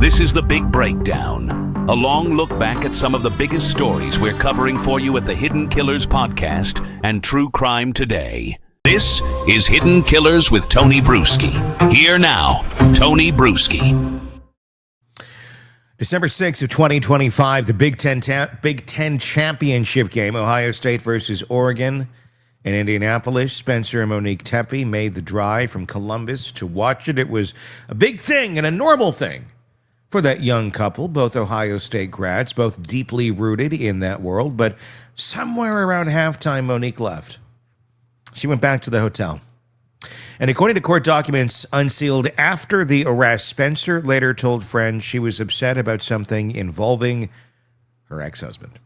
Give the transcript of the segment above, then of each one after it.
This is The Big Breakdown, a long look back at some of the biggest stories we're covering for you at the Hidden Killers podcast and True Crime Today. This is Hidden Killers with Tony Bruschi. Here now, Tony Bruschi. December 6th of 2025, the Big Ten championship game, Ohio State versus Oregon in Indianapolis. Spencer and Monique Tepe made the drive from Columbus to watch it. It was a big thing and a normal thing for that young couple, both Ohio State grads, both deeply rooted in that world. But somewhere around halftime, Monique left. She went back to the hotel. And according to court documents unsealed after the arrest, Spencer later told friends she was upset about something involving her ex-husband.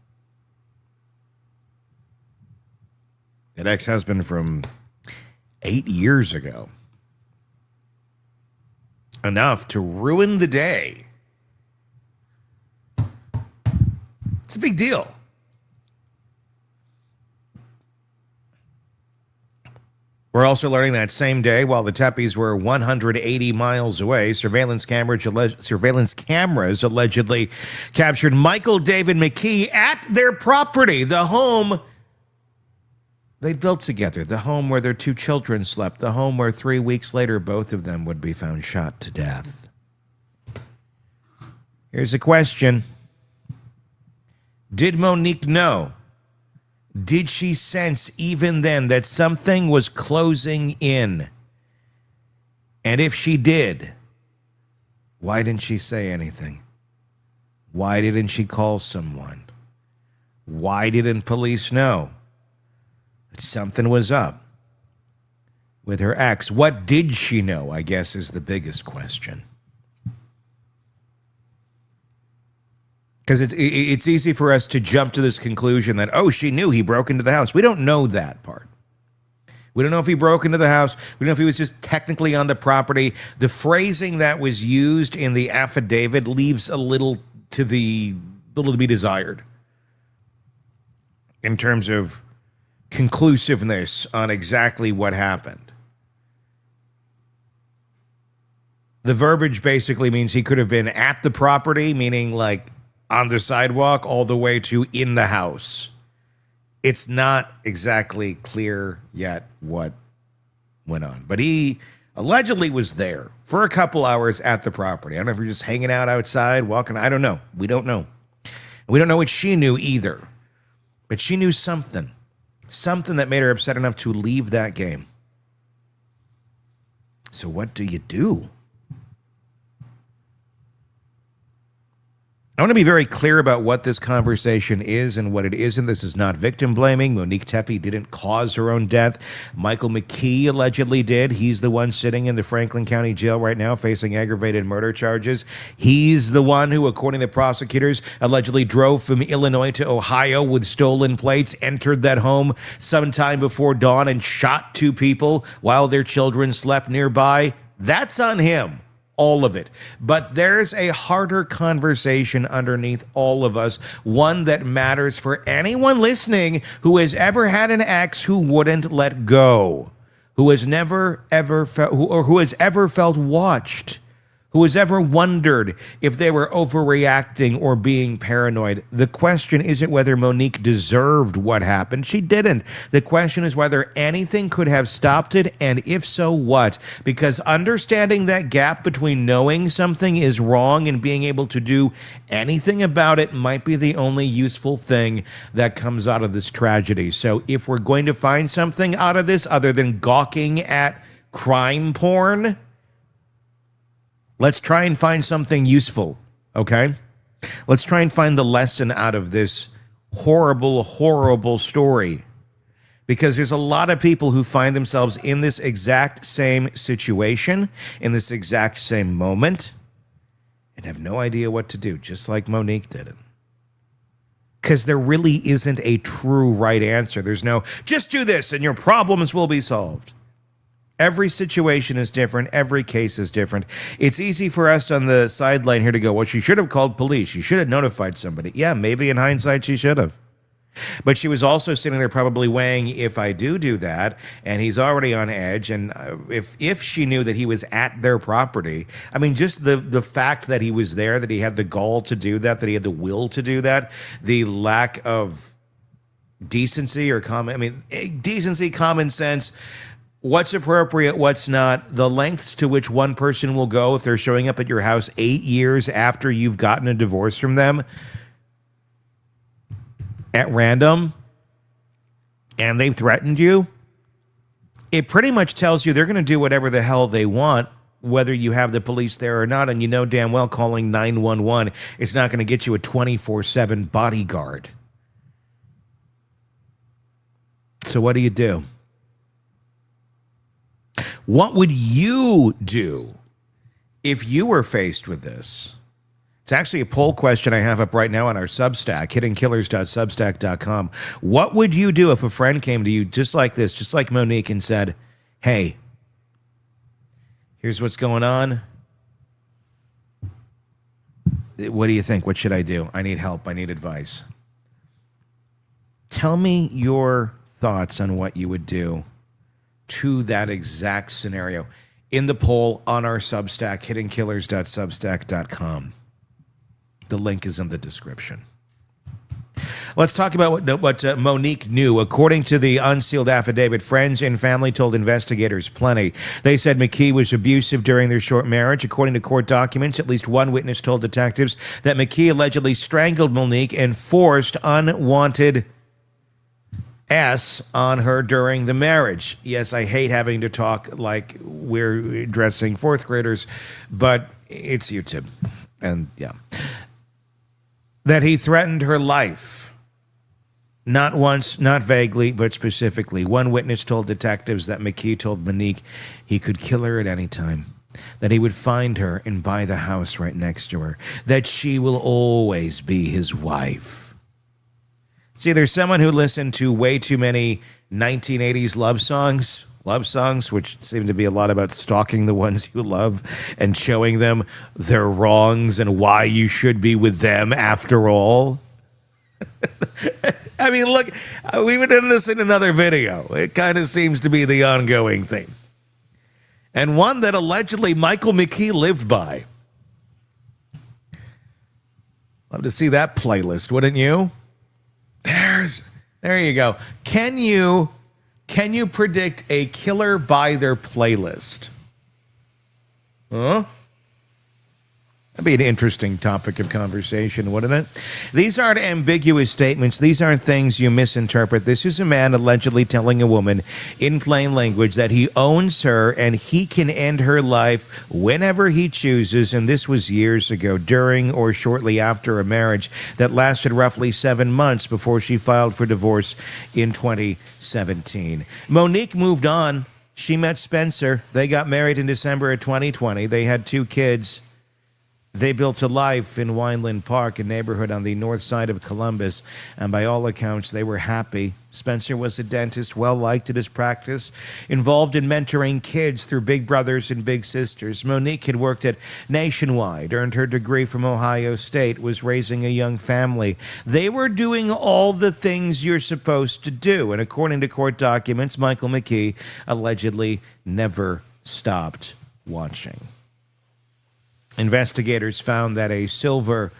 That ex-husband from 8 years ago. Enough to ruin the day. It's a big deal. We're also learning that same day, while the Tepes were 180 miles away, surveillance cameras allegedly captured Michael David McKee at their property, the home they built together, the home where their two children slept, the home where 3 weeks later both of them would be found shot to death. Here's a question. Did Monique know? Did she sense even then that something was closing in? And if she did, why didn't she say anything? Why didn't she call someone? Why didn't police know that something was up with her ex? What did she know, I guess, is the biggest question. Because it's easy for us to jump to this conclusion that, oh, she knew he broke into the house. We don't know that part. We don't know if he broke into the house. We don't know if he was just technically on the property. The phrasing that was used in the affidavit leaves a little to be desired in terms of conclusiveness on exactly what happened. The verbiage basically means he could have been at the property, meaning like on the sidewalk, all the way to in the house. It's not exactly clear yet what went on. But he allegedly was there for a couple hours at the property. I don't know if you're just hanging out outside, walking. I don't know. We don't know. We don't know what she knew either. But she knew something. Something that made her upset enough to leave that game. So what do you do? I want to be very clear about what this conversation is and what it isn't. This is not victim blaming. Monique Tepe didn't cause her own death. Michael McKee allegedly did. He's the one sitting in the Franklin County Jail right now facing aggravated murder charges. He's the one who, according to prosecutors, allegedly drove from Illinois to Ohio with stolen plates, entered that home sometime before dawn and shot two people while their children slept nearby. That's on him. All of it. But there's a harder conversation underneath all of us, one that matters for anyone listening who has ever had an ex who wouldn't let go, who has never ever felt, who has ever felt watched, who has ever wondered if they were overreacting or being paranoid. The question isn't whether Monique deserved what happened. She didn't. The question is whether anything could have stopped it, and if so, what? Because understanding that gap between knowing something is wrong and being able to do anything about it might be the only useful thing that comes out of this tragedy. So if we're going to find something out of this other than gawking at crime porn, let's try and find something useful, okay? Let's try and find the lesson out of this horrible, horrible story. Because there's a lot of people who find themselves in this exact same situation, in this exact same moment, and have no idea what to do, just like Monique didn't. Because there really isn't a true right answer. There's no, just do this and your problems will be solved. Every situation is different. Every case is different. It's easy for us on the sideline here to go, well, she should have called police. She should have notified somebody. Yeah, maybe in hindsight she should have. But she was also sitting there probably weighing, if I do that, and he's already on edge, and if she knew that he was at their property, I mean, just the fact that he was there, that he had the gall to do that he had the will to do that, the lack of decency or decency, common sense, what's appropriate, what's not, the lengths to which one person will go if they're showing up at your house 8 years after you've gotten a divorce from them at random, and they've threatened you. It pretty much tells you they're going to do whatever the hell they want, whether you have the police there or not, and you know damn well calling 911 is not going to get you a 24/7 bodyguard. So what do you do? What would you do if you were faced with this? It's actually a poll question I have up right now on our Substack, hiddenkillers.substack.com. What would you do if a friend came to you just like this, just like Monique, and said, hey, here's what's going on. What do you think? What should I do? I need help. I need advice. Tell me your thoughts on what you would do to that exact scenario in the poll on our Substack, hiddenkillers.substack.com. The link is in the description. Let's talk about what Monique knew. According to the unsealed affidavit, friends and family told investigators plenty. They said McKee was abusive during their short marriage. According to court documents, at least one witness told detectives that McKee allegedly strangled Monique and forced unwanted S on her during the marriage. Yes, I hate having to talk like we're addressing fourth graders, but it's YouTube. And yeah. That he threatened her life. Not once, not vaguely, but specifically. One witness told detectives that McKee told Monique he could kill her at any time. That he would find her and buy the house right next to her. That she will always be his wife. See, there's someone who listened to way too many 1980s love songs, which seem to be a lot about stalking the ones you love and showing them their wrongs and why you should be with them after all. I mean, look, we would do this in another video. It kind of seems to be the ongoing thing. And one that allegedly Michael McKee lived by. Love to see that playlist, wouldn't you? There you go. Can you predict a killer by their playlist? Huh? That'd be an interesting topic of conversation, wouldn't it? These aren't ambiguous statements. These aren't things you misinterpret. This is a man allegedly telling a woman in plain language that he owns her and he can end her life whenever he chooses. And this was years ago, during or shortly after a marriage that lasted roughly 7 months before she filed for divorce in 2017. Monique moved on. She met Spencer. They got married in December of 2020. They had 2 kids. They built a life in Wineland Park, a neighborhood on the north side of Columbus, and by all accounts, they were happy. Spencer was a dentist, well-liked at his practice, involved in mentoring kids through Big Brothers and Big Sisters. Monique had worked at Nationwide, earned her degree from Ohio State, was raising a young family. They were doing all the things you're supposed to do, and according to court documents, Michael McKee allegedly never stopped watching. Investigators found that a silver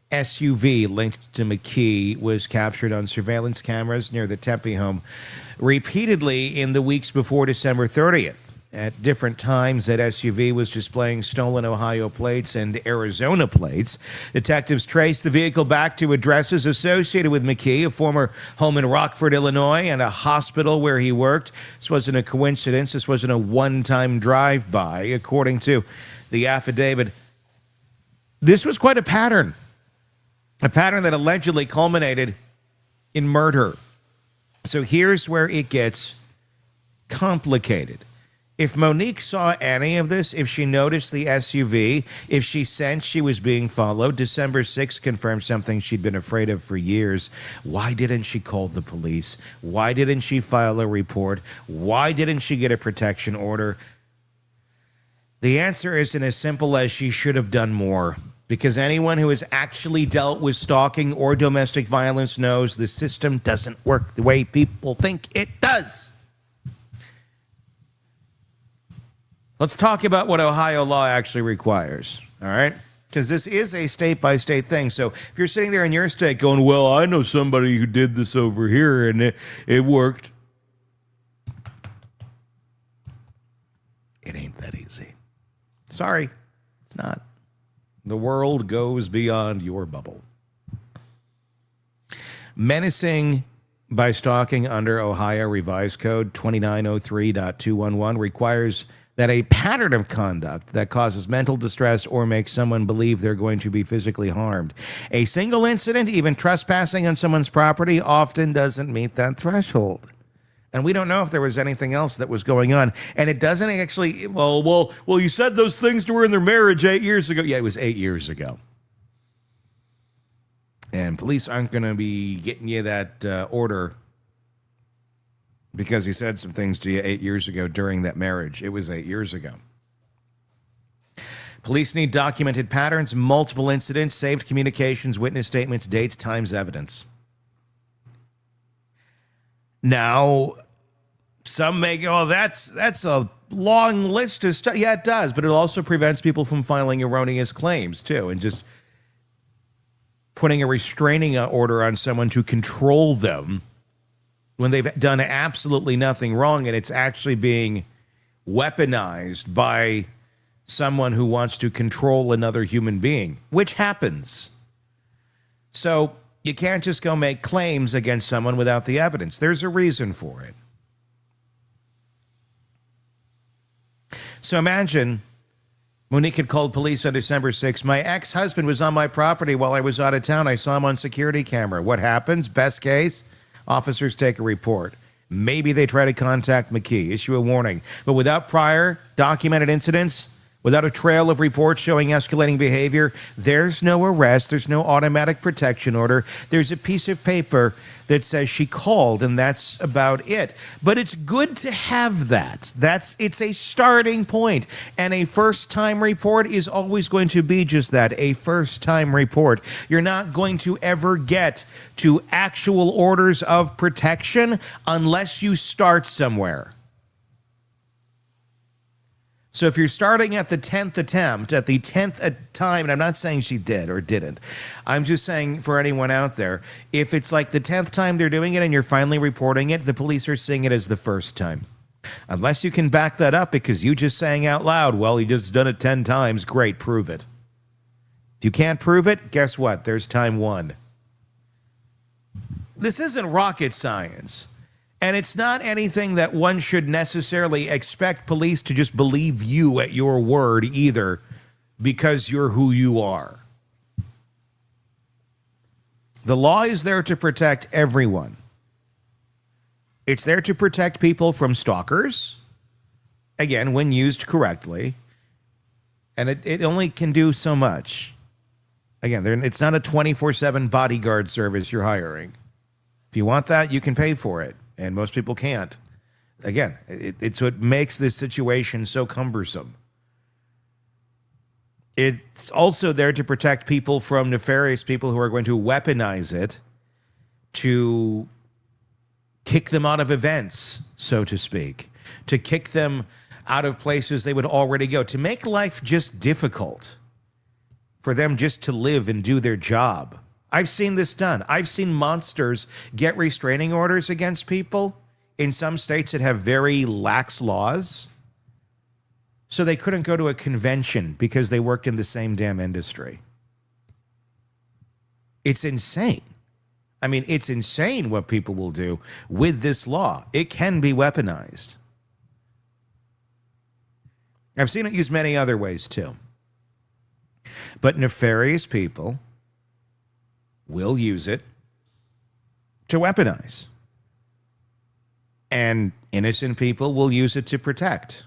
SUV linked to McKee was captured on surveillance cameras near the Tepe home repeatedly in the weeks before December 30th. At different times, that SUV was displaying stolen Ohio plates and Arizona plates. Detectives traced the vehicle back to addresses associated with McKee, a former home in Rockford, Illinois, and a hospital where he worked. This wasn't a coincidence. This wasn't a one-time drive-by. According to the affidavit, this was quite a pattern that allegedly culminated in murder. So here's where it gets complicated. If Monique saw any of this, if she noticed the SUV, if she sensed she was being followed, December 6th confirmed something she'd been afraid of for years. Why didn't she call the police? Why didn't she file a report? Why didn't she get a protection order? The answer isn't as simple as she should have done more. Because anyone who has actually dealt with stalking or domestic violence knows the system doesn't work the way people think it does. Let's talk about what Ohio law actually requires, all right? Because this is a state-by-state thing. So if you're sitting there in your state going, well, I know somebody who did this over here, and it worked. It ain't that easy. Sorry, it's not. The world goes beyond your bubble. Menacing by stalking under Ohio Revised Code 2903.211 requires that a pattern of conduct that causes mental distress or makes someone believe they're going to be physically harmed. A single incident, even trespassing on someone's property, often doesn't meet that threshold. And we don't know if there was anything else that was going on. And it doesn't actually, well, you said those things to her in their marriage 8 years ago. Yeah, it was 8 years ago. And police aren't going to be getting you that order because he said some things to you 8 years ago during that marriage. It was 8 years ago. Police need documented patterns, multiple incidents, saved communications, witness statements, dates, times, evidence. Now, some may go, oh, that's a long list of stuff. Yeah, it does, but it also prevents people from filing erroneous claims, too, and just putting a restraining order on someone to control them when they've done absolutely nothing wrong, and it's actually being weaponized by someone who wants to control another human being, which happens. So you can't just go make claims against someone without the evidence. There's a reason for it. So imagine Monique had called police on December 6th. My ex-husband was on my property while I was out of town. I saw him on security camera. What happens? Best case, officers take a report. Maybe they try to contact McKee, issue a warning. But without prior documented incidents, without a trail of reports showing escalating behavior, there's no arrest, there's no automatic protection order. There's a piece of paper that says she called, and that's about it. But it's good to have that. It's a starting point. And a first-time report is always going to be just that, a first-time report. You're not going to ever get to actual orders of protection unless you start somewhere. So if you're starting at the 10th attempt, at the 10th time, and I'm not saying she did or didn't, I'm just saying for anyone out there, if it's like the 10th time they're doing it and you're finally reporting it, the police are seeing it as the first time. Unless you can back that up because you just saying out loud, well, he just done it 10 times, great, prove it. If you can't prove it, guess what? There's time one. This isn't rocket science. And it's not anything that one should necessarily expect police to just believe you at your word either, because you're who you are. The law is there to protect everyone. It's there to protect people from stalkers, again, when used correctly. And it only can do so much. Again, it's not a 24/7 bodyguard service you're hiring. If you want that, you can pay for it. And most people can't. Again, it's what makes this situation so cumbersome. It's also there to protect people from nefarious people who are going to weaponize it to kick them out of events, so to speak, to kick them out of places they would already go, to make life just difficult for them just to live and do their job. I've seen this done. I've seen monsters get restraining orders against people in some states that have very lax laws. So they couldn't go to a convention because they worked in the same damn industry. It's insane. I mean, it's insane what people will do with this law. It can be weaponized. I've seen it used many other ways too. But nefarious people will use it to weaponize. And innocent people will use it to protect.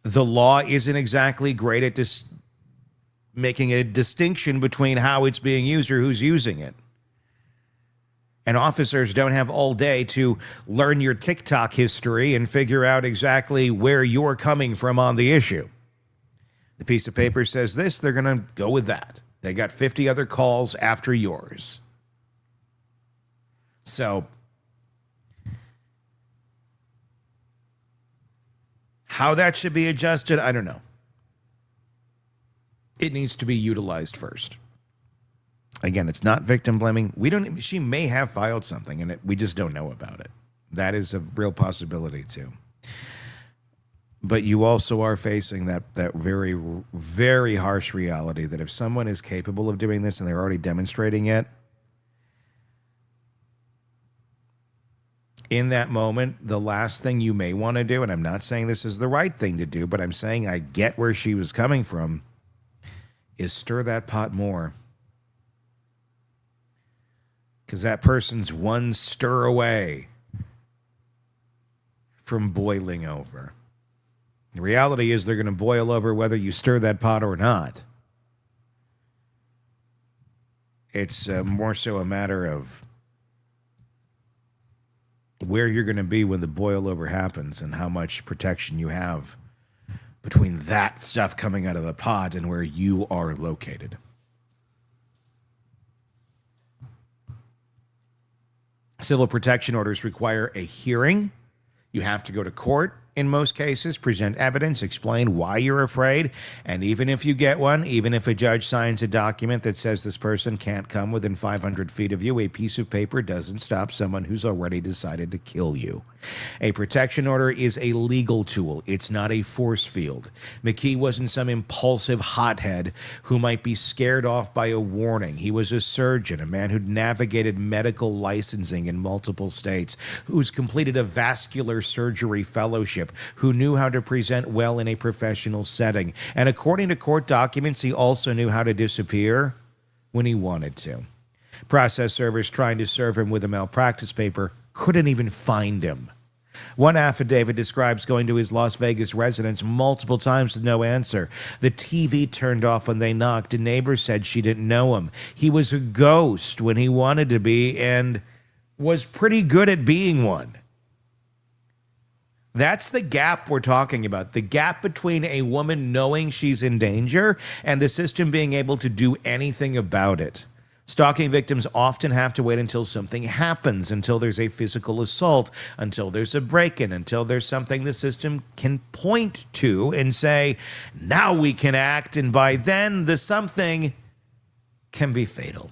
The law isn't exactly great at making a distinction between how it's being used or who's using it. And officers don't have all day to learn your TikTok history and figure out exactly where you're coming from on the issue. The piece of paper says this, they're going to go with that. They got 50 other calls after yours. So how that should be adjusted, I don't know. It needs to be utilized first. Again, it's not victim blaming. She may have filed something and we just don't know about it. That is a real possibility too. But you also are facing that very, very harsh reality that if someone is capable of doing this and they're already demonstrating it, in that moment, the last thing you may want to do, and I'm not saying this is the right thing to do, but I'm saying I get where she was coming from, is stir that pot more. Because that person's one stir away from boiling over. The reality is they're going to boil over whether you stir that pot or not. It's more so a matter of where you're going to be when the boil over happens and how much protection you have between that stuff coming out of the pot and where you are located. Civil protection orders require a hearing. You have to go to court in most cases, present evidence, explain why you're afraid, and even if you get one, even if a judge signs a document that says this person can't come within 500 feet of you, a piece of paper doesn't stop someone who's already decided to kill you. A protection order is a legal tool. It's not a force field. McKee wasn't some impulsive hothead who might be scared off by a warning. He was a surgeon, a man who'd navigated medical licensing in multiple states, who's completed a vascular surgery fellowship, who knew how to present well in a professional setting. And according to court documents, he also knew how to disappear when he wanted to. Process servers trying to serve him with a malpractice paper couldn't even find him. One affidavit describes going to his Las Vegas residence multiple times with no answer. The TV turned off when they knocked. A neighbor said she didn't know him. He was a ghost when he wanted to be and was pretty good at being one. That's the gap we're talking about. The gap between a woman knowing she's in danger and the system being able to do anything about it. Stalking victims often have to wait until something happens, until there's a physical assault, until there's a break-in, until there's something the system can point to and say, now we can act, and by then the something can be fatal.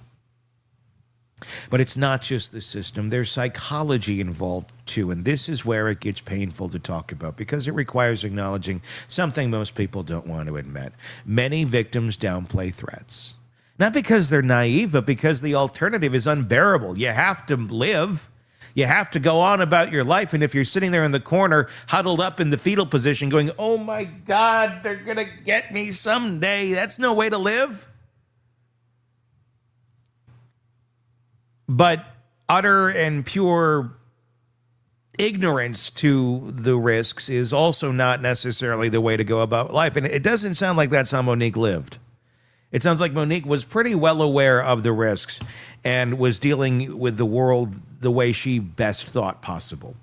But it's not just the system. There's psychology involved too, and this is where it gets painful to talk about because it requires acknowledging something most people don't want to admit. Many victims downplay threats. Not because they're naive, but because the alternative is unbearable. You have to live. You have to go on about your life, and if you're sitting there in the corner, huddled up in the fetal position going, oh my God, they're going to get me someday, that's no way to live. But utter and pure ignorance to the risks is also not necessarily the way to go about life. And it doesn't sound like that's how Monique lived. It sounds like Monique was pretty well aware of the risks and was dealing with the world the way she best thought possible.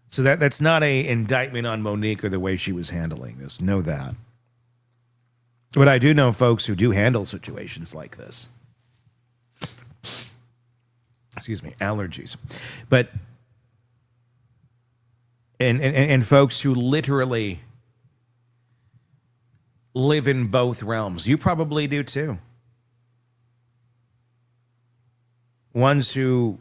So that's not an indictment on Monique or the way she was handling this. Know that. But I do know folks who do handle situations like this. Excuse me, allergies. But and folks who literally live in both realms. You probably do too. Ones who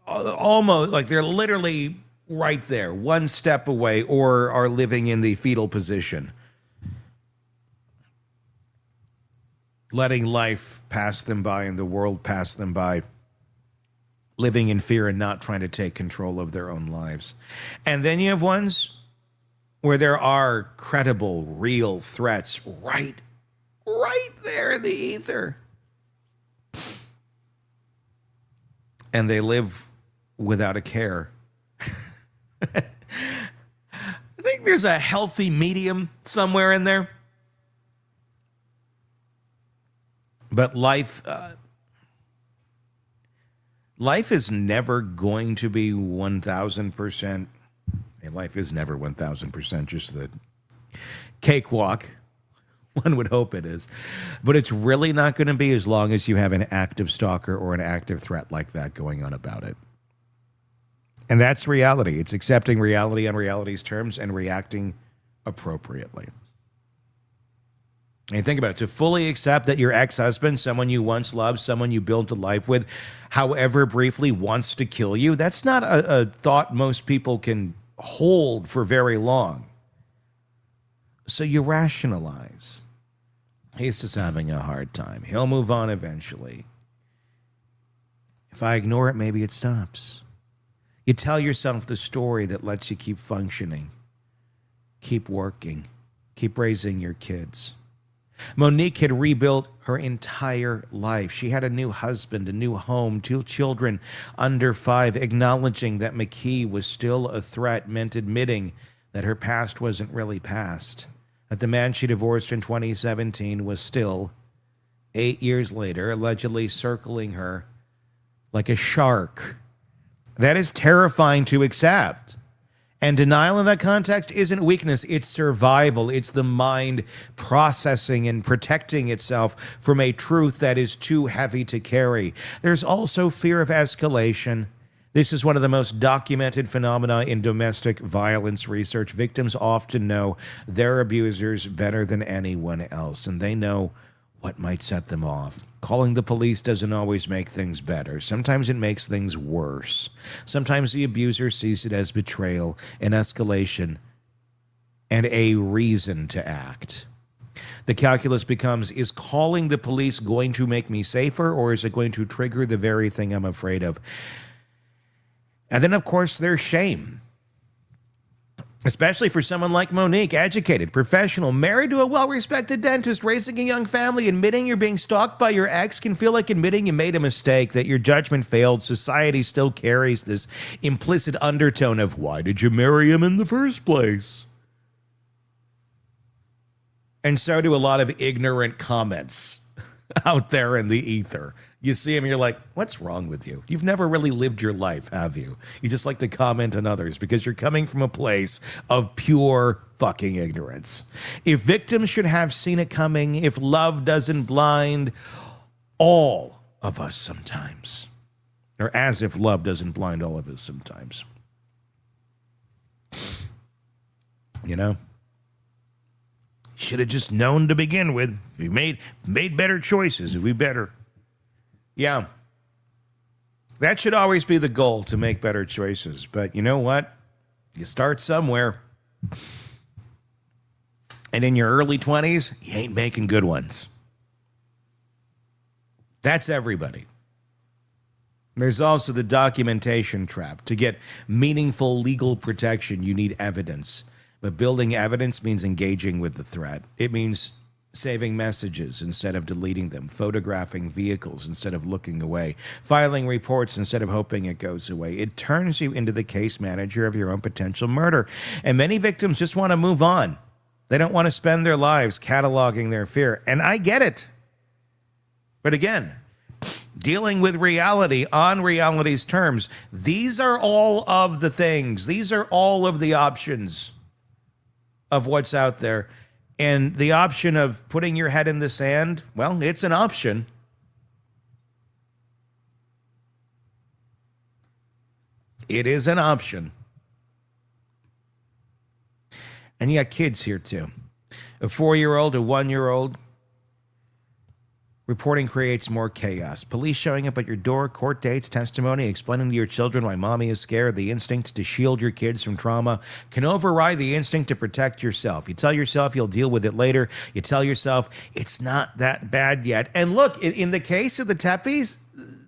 almost like they're literally right there, one step away, or are living in the fetal position. Letting life pass them by and the world pass them by, living in fear and not trying to take control of their own lives. And then you have ones where there are credible, real threats right there in the ether. And they live without a care. I think there's a healthy medium somewhere in there. But life is never going to be 1,000% And life is never 1,000% just the cakewalk. One would hope it is. But it's really not going to be as long as you have an active stalker or an active threat like that going on about it. And that's reality. It's accepting reality on reality's terms and reacting appropriately. And think about it. To fully accept that your ex-husband, someone you once loved, someone you built a life with, however briefly wants to kill you, that's not a thought most people can hold for very long. So you rationalize. He's just having a hard time. He'll move on eventually. If I ignore it, maybe it stops. You tell yourself the story that lets you keep functioning, keep working, keep raising your kids. Monique had rebuilt her entire life. She had a new husband, a new home, 2 children under 5. Acknowledging that McKee was still a threat meant admitting that her past wasn't really past. That the man she divorced in 2017 was still, 8 years later, allegedly circling her like a shark. That is terrifying to accept. And denial in that context isn't weakness, it's survival. It's the mind processing and protecting itself from a truth that is too heavy to carry. There's also fear of escalation. This is one of the most documented phenomena in domestic violence research. Victims often know their abusers better than anyone else, and they know what might set them off. Calling the police doesn't always make things better. Sometimes it makes things worse. Sometimes the abuser sees it as betrayal, an escalation, and a reason to act. The calculus becomes, is calling the police going to make me safer, or is it going to trigger the very thing I'm afraid of? And then, of course, there's shame. Especially for someone like Monique, educated, professional, married to a well-respected dentist, raising a young family. Admitting you're being stalked by your ex can feel like admitting you made a mistake, that your judgment failed. Society still carries this implicit undertone of, why did you marry him in the first place? And so do a lot of ignorant comments out there in the ether. You see him, you're like, what's wrong with you? You've never really lived your life, have you? You just like to comment on others because you're coming from a place of pure fucking ignorance. If victims should have seen it coming, if love doesn't blind all of us sometimes, or as if love doesn't blind all of us sometimes. You know? Should have just known to begin with. If you made better choices, it'd be better. Yeah. That should always be the goal, to make better choices. But you know what? You start somewhere. And in your early 20s, you ain't making good ones. That's everybody. There's also the documentation trap. To get meaningful legal protection, you need evidence. But building evidence means engaging with the threat. It means saving messages instead of deleting them, photographing vehicles instead of looking away, filing reports instead of hoping it goes away. It turns you into the case manager of your own potential murder. And many victims just want to move on. They don't want to spend their lives cataloging their fear. And I get it. But again, dealing with reality on reality's terms, these are all of the things. These are all of the options of what's out there. And the option of putting your head in the sand, well, it's an option. It is an option. And you got kids here too. A 4-year-old, a 1-year-old. Reporting creates more chaos. Police showing up at your door, court dates, testimony, explaining to your children why mommy is scared. The instinct to shield your kids from trauma can override the instinct to protect yourself. You tell yourself you'll deal with it later. You tell yourself it's not that bad yet. And look, in the case of the Tepes,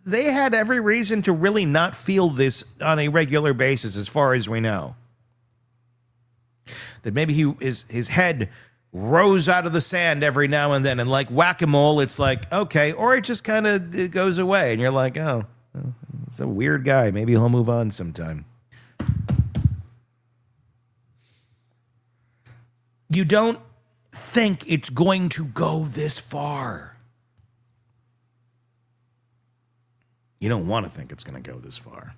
they had every reason to really not feel this on a regular basis, as far as we know. That maybe his head rose out of the sand every now and then, and like whack-a-mole, it's like, okay, or it just kind of goes away, and you're like, oh, it's a weird guy. Maybe he'll move on sometime. You don't think it's going to go this far. You don't want to think it's going to go this far.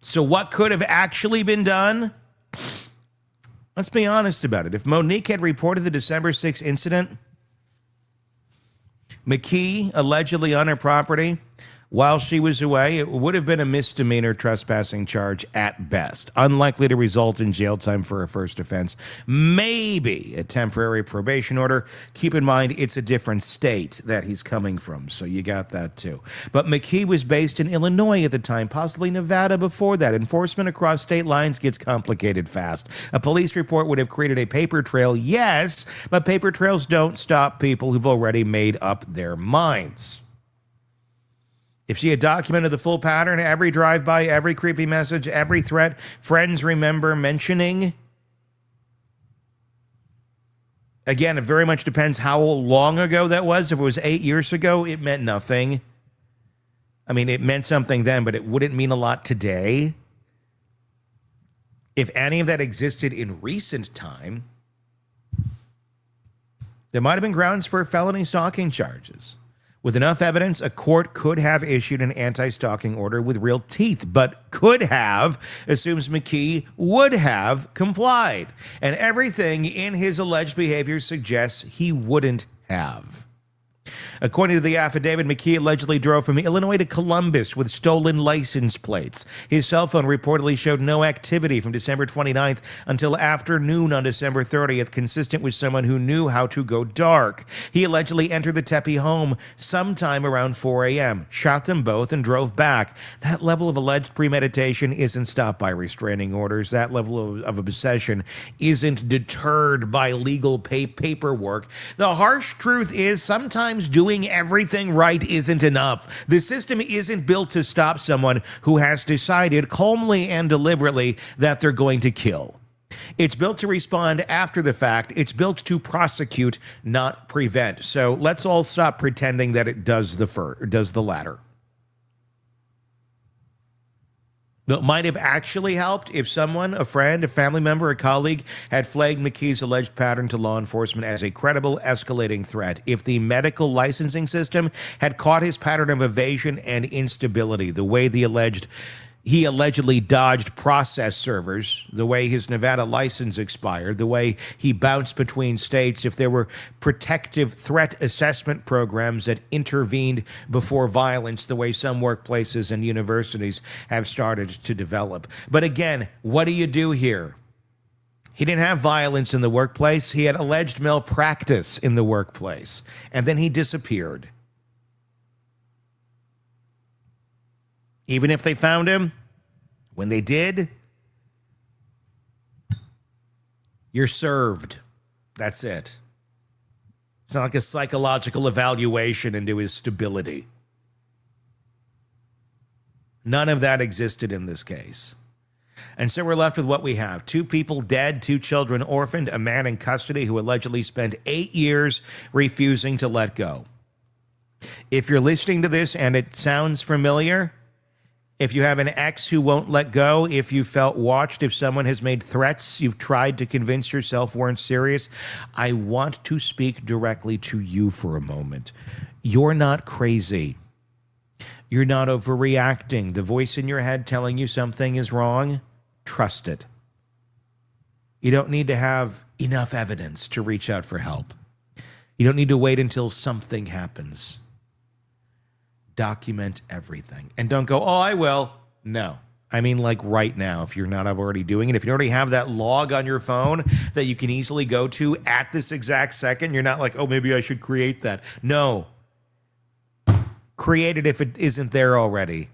So what could have actually been done? Let's be honest about it. If Monique had reported the December 6th incident, McKee allegedly on her property while she was away, it would have been a misdemeanor trespassing charge at best, unlikely to result in jail time for a first offense, maybe a temporary probation order. Keep in mind, it's a different state that he's coming from, so you got that too. But McKee was based in Illinois at the time, possibly Nevada before that. Enforcement across state lines gets complicated fast. A police report would have created a paper trail, yes, but paper trails don't stop people who've already made up their minds. If she had documented the full pattern, every drive-by, every creepy message, every threat friends remember mentioning, again, it very much depends how long ago that was. If it was 8 years ago, it meant nothing. I mean, it meant something then, but it wouldn't mean a lot today. If any of that existed in recent time, there might have been grounds for felony stalking charges. With enough evidence, a court could have issued an anti-stalking order with real teeth, but could have assumes McKee would have complied. And everything in his alleged behavior suggests he wouldn't have. According to the affidavit, McKee allegedly drove from Illinois to Columbus with stolen license plates. His cell phone reportedly showed no activity from December 29th until afternoon on December 30th, consistent with someone who knew how to go dark. He allegedly entered the Tepe home sometime around 4 a.m., shot them both, and drove back. That level of alleged premeditation isn't stopped by restraining orders. That level of obsession isn't deterred by legal paperwork. The harsh truth is sometimes doing everything right isn't enough. The system isn't built to stop someone who has decided calmly and deliberately that they're going to kill. It's built to respond after the fact. It's built to prosecute, not prevent. So let's all stop pretending that it does the latter. It might have actually helped if someone, a friend, a family member, a colleague, had flagged McKee's alleged pattern to law enforcement as a credible escalating threat. If the medical licensing system had caught his pattern of evasion and instability, the way he allegedly dodged process servers, the way his Nevada license expired, the way he bounced between states, if there were protective threat assessment programs that intervened before violence, the way some workplaces and universities have started to develop. But again, what do you do here? He didn't have violence in the workplace. He had alleged malpractice in the workplace, and then he disappeared. Even if they found him, when they did, you're served. That's it. It's not like a psychological evaluation into his stability. None of that existed in this case. And so we're left with what we have. 2 people dead, 2 children orphaned, a man in custody who allegedly spent 8 years refusing to let go. If you're listening to this and it sounds familiar, if you have an ex who won't let go, if you felt watched, if someone has made threats you've tried to convince yourself weren't serious, I want to speak directly to you for a moment. You're not crazy. You're not overreacting. The voice in your head telling you something is wrong, trust it. You don't need to have enough evidence to reach out for help. You don't need to wait until something happens. Document everything. And don't go, oh, I will. No. I mean, like right now, if you're not already doing it. If you already have that log on your phone that you can easily go to at this exact second, you're not like, oh, maybe I should create that. No. Create it if it isn't there already.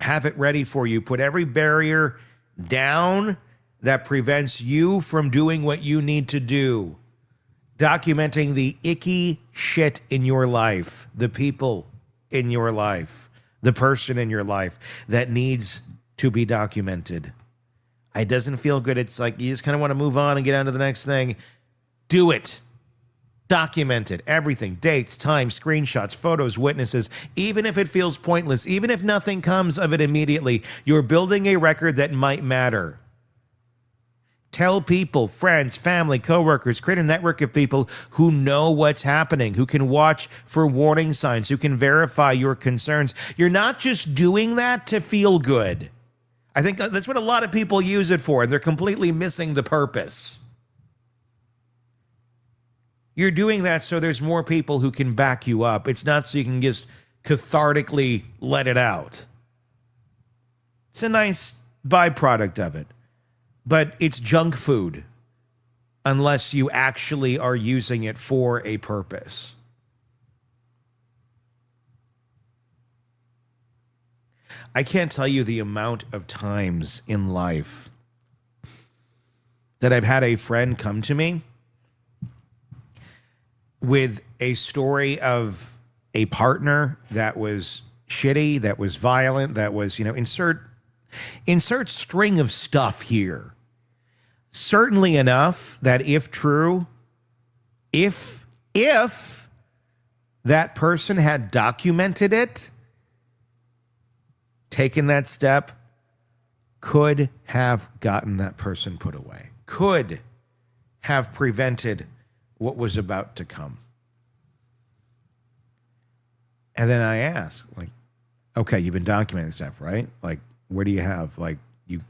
Have it ready for you. Put every barrier down that prevents you from doing what you need to do. Documenting the icky shit in your life, the people in your life, the person in your life that needs to be documented. It doesn't feel good. It's like you just kind of want to move on and get on to the next thing. Do it. Document it. Everything. Dates, times, screenshots, photos, witnesses. Even if it feels pointless, even if nothing comes of it immediately, you're building a record that might matter. Tell people, friends, family, coworkers, create a network of people who know what's happening, who can watch for warning signs, who can verify your concerns. You're not just doing that to feel good. I think that's what a lot of people use it for, and they're completely missing the purpose. You're doing that so there's more people who can back you up. It's not so you can just cathartically let it out. It's a nice byproduct of it, but it's junk food unless you actually are using it for a purpose. I can't tell you the amount of times in life that I've had a friend come to me with a story of a partner that was shitty, that was violent, that was, insert string of stuff here. Certainly enough that if true, if that person had documented it, taken that step, could have gotten that person put away, could have prevented what was about to come. And then I ask, okay, you've been documenting stuff, right? Where do you have, you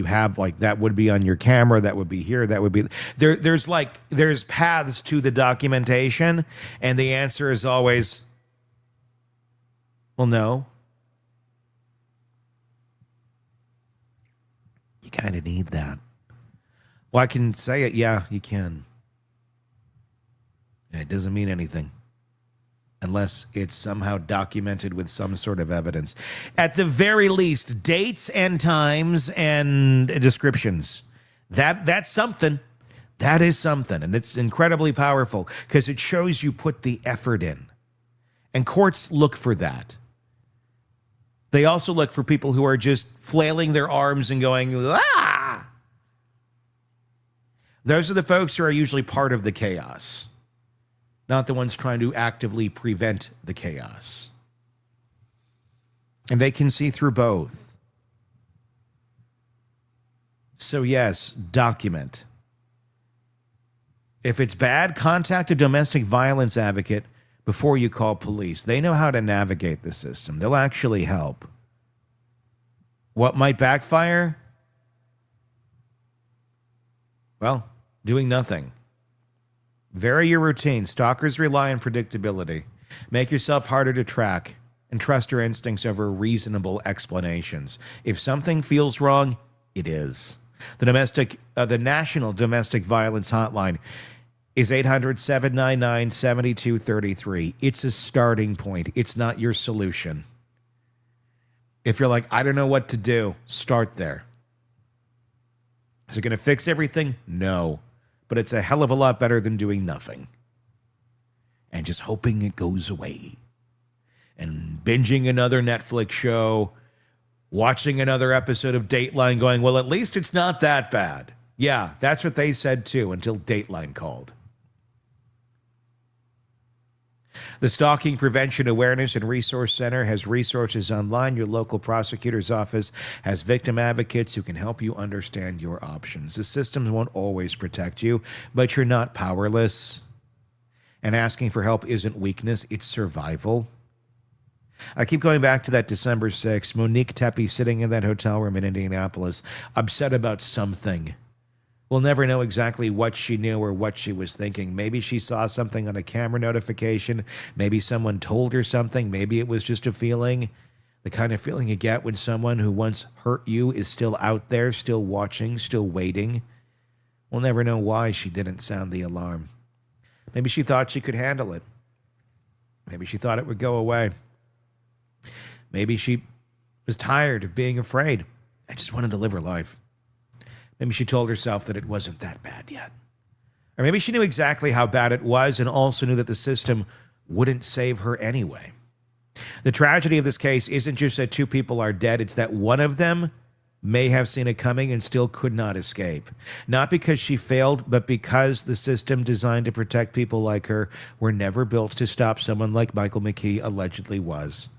have, that would be on your camera, that would be here, that would be there. There's paths to the documentation, and the answer is always, well, no. You kind of need that. Well, I can say it. Yeah, you can. And it doesn't mean anything unless it's somehow documented with some sort of evidence. At the very least, dates and times and descriptions. That's something. That is something. And it's incredibly powerful because it shows you put the effort in. And courts look for that. They also look for people who are just flailing their arms and going, ah! Those are the folks who are usually part of the chaos, not the ones trying to actively prevent the chaos. And they can see through both. So yes, document. If it's bad, contact a domestic violence advocate before you call police. They know how to navigate the system. They'll actually help. What might backfire? Well, doing nothing. Vary your routine. Stalkers rely on predictability. Make yourself harder to track and trust your instincts over reasonable explanations. If something feels wrong, it is. The National Domestic Violence Hotline is 800-799-7233. It's a starting point. It's not your solution. If you're like, I don't know what to do, start there. Is it going to fix everything? No. But it's a hell of a lot better than doing nothing. And just hoping it goes away. And binging another Netflix show, watching another episode of Dateline going, well, at least it's not that bad. Yeah, that's what they said too, until Dateline called. The Stalking Prevention Awareness and Resource Center has resources online. Your local prosecutor's office has victim advocates who can help you understand your options. The systems won't always protect you, but you're not powerless. And asking for help isn't weakness, it's survival. I keep going back to that December 6th, Monique Tepe sitting in that hotel room in Indianapolis, upset about something. We'll never know exactly what she knew or what she was thinking. Maybe she saw something on a camera notification. Maybe someone told her something. Maybe it was just a feeling. The kind of feeling you get when someone who once hurt you is still out there, still watching, still waiting. We'll never know why she didn't sound the alarm. Maybe she thought she could handle it. Maybe she thought it would go away. Maybe she was tired of being afraid. I just wanted to live her life. Maybe she told herself that it wasn't that bad yet. Or maybe she knew exactly how bad it was and also knew that the system wouldn't save her anyway. The tragedy of this case isn't just that two people are dead, it's that one of them may have seen it coming and still could not escape. Not because she failed, but because the system designed to protect people like her were never built to stop someone like Michael McKee allegedly was.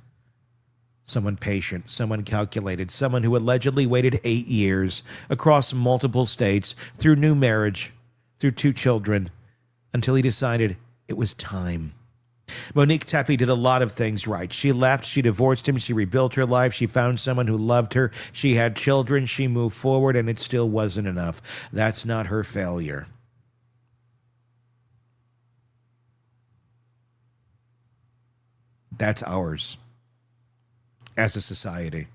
Someone patient, someone calculated, someone who allegedly waited 8 years across multiple states, through new marriage, through 2 children, until he decided it was time. Monique Tepe did a lot of things right. She left, she divorced him, she rebuilt her life, she found someone who loved her, she had children, she moved forward, and it still wasn't enough. That's not her failure. That's ours as a society,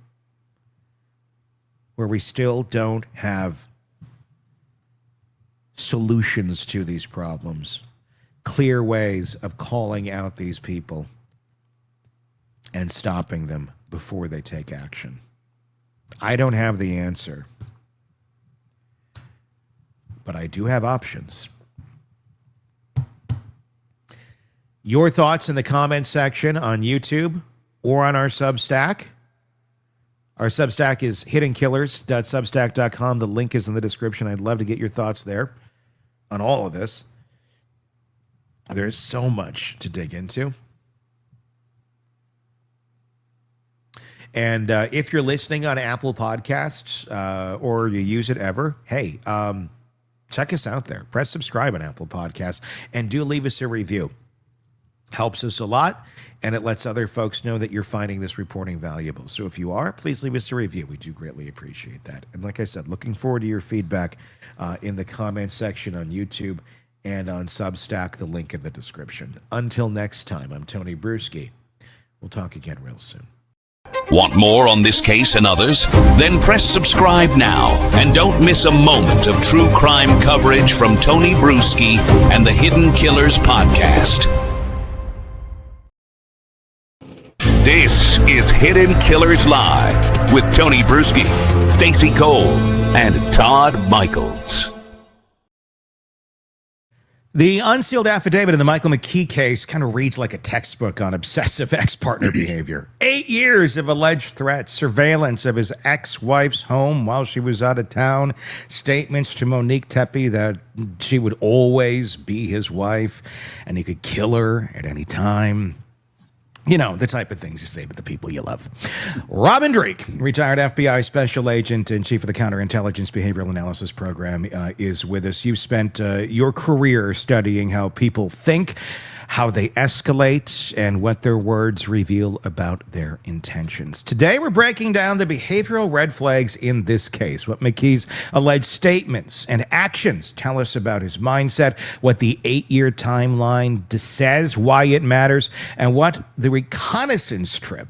where we still don't have solutions to these problems, clear ways of calling out these people and stopping them before they take action. I don't have the answer, but I do have options. Your thoughts in the comment section on YouTube or on our Substack. Our Substack is hiddenkillers.substack.com. The link is in the description. I'd love to get your thoughts there on all of this. There's so much to dig into. And if you're listening on Apple Podcasts or you use it ever, hey, check us out there. Press subscribe on Apple Podcasts and do leave us a review. Helps us a lot, and it lets other folks know that you're finding this reporting valuable. So if you are, please leave us a review. We do greatly appreciate that. And like I said, looking forward to your feedback in the comments section on YouTube and on Substack, the link in the description. Until next time, I'm Tony Bruschi. We'll talk again real soon. Want more on this case and others? Then press subscribe now and don't miss a moment of true crime coverage from Tony Bruschi and the Hidden Killers podcast. This is Hidden Killers Live with Tony Bruschi, Stacey Cole, and Todd Michaels. The unsealed affidavit in the Michael McKee case kind of reads like a textbook on obsessive ex-partner behavior. 8 years of alleged threats, surveillance of his ex-wife's home while she was out of town, statements to Monique Tepe that she would always be his wife and he could kill her at any time. You know, the type of things you say to the people you love. Robin Dreeke, retired FBI special agent and chief of the Counterintelligence Behavioral Analysis Program, is with us. You've spent your career studying how people think, how they escalate, and what their words reveal about their intentions. Today, we're breaking down the behavioral red flags in this case, what McKee's alleged statements and actions tell us about his mindset, what the 8-year timeline says, why it matters, and what the reconnaissance trip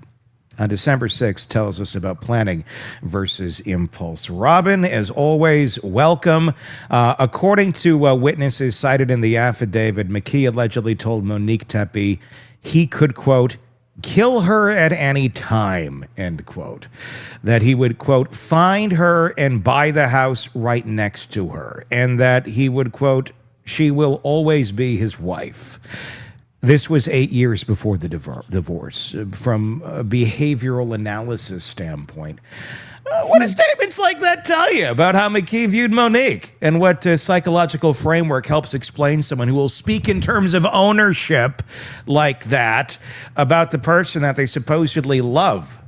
on December 6th tells us about planning versus impulse. Robin, as always, welcome. According to witnesses cited in the affidavit, McKee allegedly told Monique Tepe he could, quote, kill her at any time, end quote. That he would, quote, find her and buy the house right next to her. And that he would, quote, she will always be his wife. This was 8 years before the divorce. From a behavioral analysis standpoint, what do statements like that tell you about how McKee viewed Monique and what psychological framework helps explain someone who will speak in terms of ownership like that about the person that they supposedly love?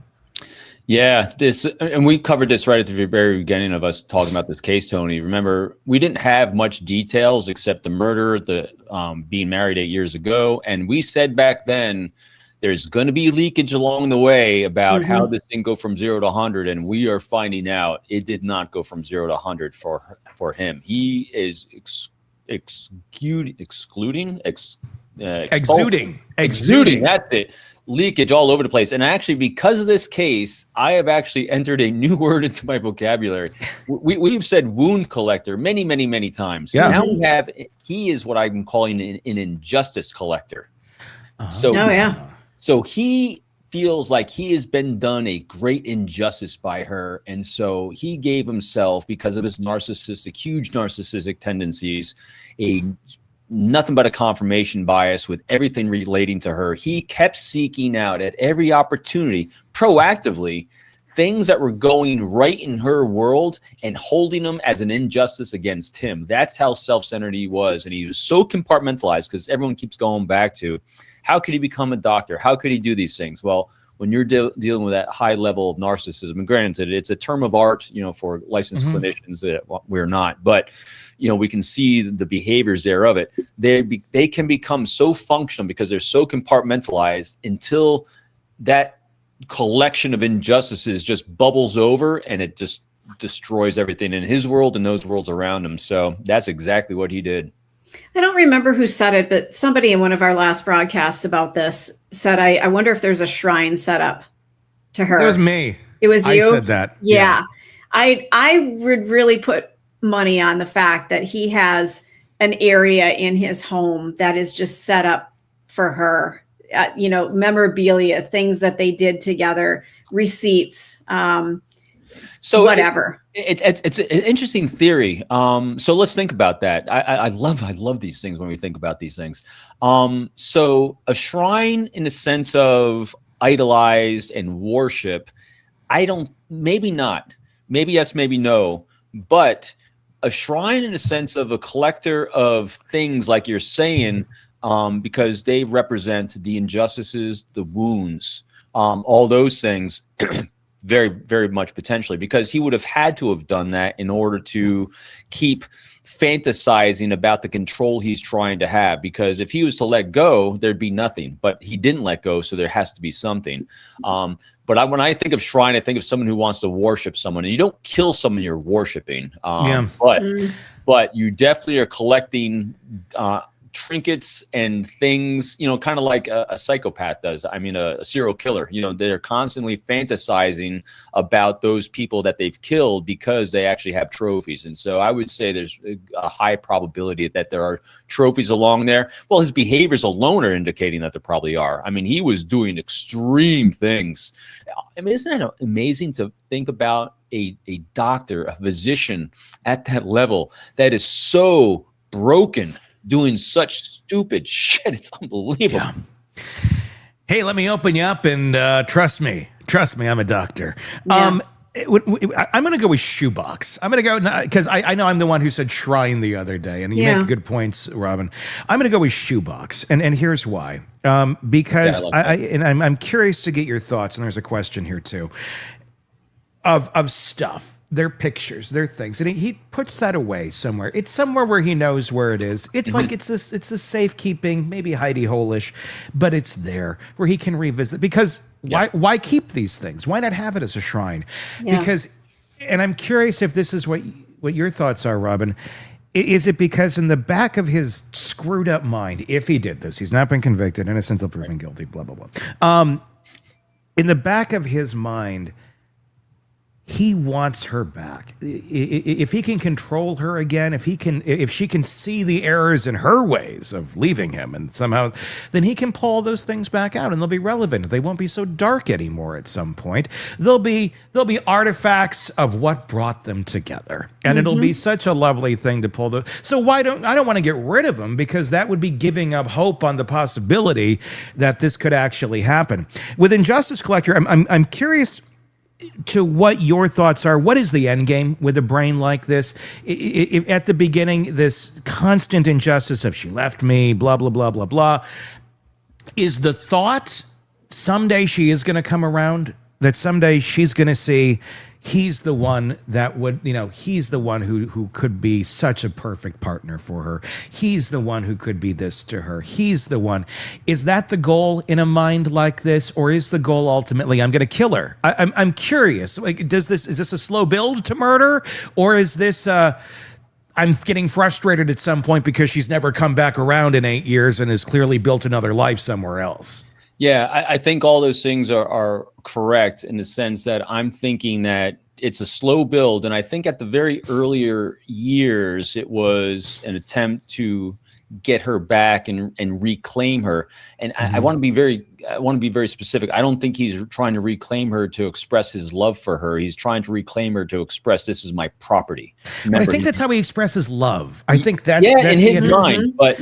Yeah, and we covered this right at the very beginning of us talking about this case, Tony. Remember, we didn't have much details except the murder, the being married 8 years ago. And we said back then, there's going to be leakage along the way about how this thing go from 0 to 100. And we are finding out it did not go from 0 to 100 for him. He is exuding. That's it. Leakage all over the place. And actually, because of this case, I have actually entered a new word into my vocabulary. We've said wound collector many, many, many times. Yeah. Now he is what I'm calling an injustice collector. So he feels like he has been done a great injustice by her. And so he gave himself, because of his huge narcissistic tendencies, nothing but a confirmation bias with everything relating to her. He kept seeking out at every opportunity, proactively, things that were going right in her world and holding them as an injustice against him. That's how self-centered he was. And he was so compartmentalized, because everyone keeps going back to, how could he become a doctor? How could he do these things? Well, when you're dealing with that high level of narcissism, and granted, it's a term of art, for licensed clinicians that we're not, but we can see the behaviors there of it. They can become so functional because they're so compartmentalized until that collection of injustices just bubbles over and it just destroys everything in his world and those worlds around him. So that's exactly what he did. I don't remember who said it, but somebody in one of our last broadcasts about this said, I wonder if there's a shrine set up to her. It was me. It was you? I said that. Yeah. I would really put money on the fact that he has an area in his home that is just set up for her. Memorabilia, things that they did together, receipts, so whatever. It's an interesting theory. So let's think about that. I love these things when we think about these things. So a shrine in the sense of idolized and worship, maybe not, maybe yes, maybe no, but a shrine in the sense of a collector of things like you're saying, because they represent the injustices, the wounds, all those things. Very, very much potentially, because he would have had to have done that in order to keep fantasizing about the control he's trying to have. Because if he was to let go, there'd be nothing. But he didn't let go, so there has to be something. But when I think of shrine, I think of someone who wants to worship someone. And you don't kill someone you're worshiping. But you definitely are collecting trinkets and things, kind of like a psychopath does. I mean, a serial killer, they're constantly fantasizing about those people that they've killed because they actually have trophies. And so I would say there's a high probability that there are trophies along there. Well, his behaviors alone are indicating that there probably are. I mean, he was doing extreme things. I mean, isn't it amazing to think about a doctor, a physician at that level that is so broken, doing such stupid shit? It's unbelievable. Yeah. Hey, let me open you up and trust me, I'm a doctor. Yeah. I'm going to go with shoebox. I'm going to go because I know I'm the one who said shrine the other day, and you make good points, Robin. I'm going to go with shoebox, and here's why. Because I'm curious to get your thoughts, and there's a question here too of stuff. Their pictures, their things, and he puts that away somewhere. It's somewhere where he knows where it is. It's like it's a safekeeping, maybe hidey hole-ish, but it's there where he can revisit. Because why keep these things? Why not have it as a shrine? Yeah. Because, and I'm curious if this is what your thoughts are, Robin. Is it because in the back of his screwed up mind, if he did this, he's not been convicted, innocent until proven guilty, blah blah blah. In the back of his mind, he wants her back. If he can control her again, if she can see the errors in her ways of leaving him, and somehow, then he can pull those things back out, and they'll be relevant. They won't be so dark anymore. At some point, they'll be artifacts of what brought them together, and it'll be such a lovely thing to pull. So I don't want to get rid of him, because that would be giving up hope on the possibility that this could actually happen. With Injustice Collector, I'm curious to what your thoughts are. What is the end game with a brain like this? If at the beginning, this constant injustice of she left me, blah, blah, blah, blah, blah, is the thought someday she is going to come around, that someday she's going to see he's the one that would, he's the one who could be such a perfect partner for her. He's the one who could be this to her. He's the one. Is that the goal in a mind like this, or is the goal ultimately, I'm going to kill her? I'm curious. Like, is this a slow build to murder, or is this I'm getting frustrated at some point because she's never come back around in 8 years and has clearly built another life somewhere else? Yeah, I think all those things are correct, in the sense that I'm thinking that it's a slow build. And I think at the very earlier years, it was an attempt to get her back and reclaim her. And I want to be very specific. I don't think he's trying to reclaim her to express his love for her. He's trying to reclaim her to express, this is my property. Remember, but I think that's how he expresses love. I think that's in his mind. But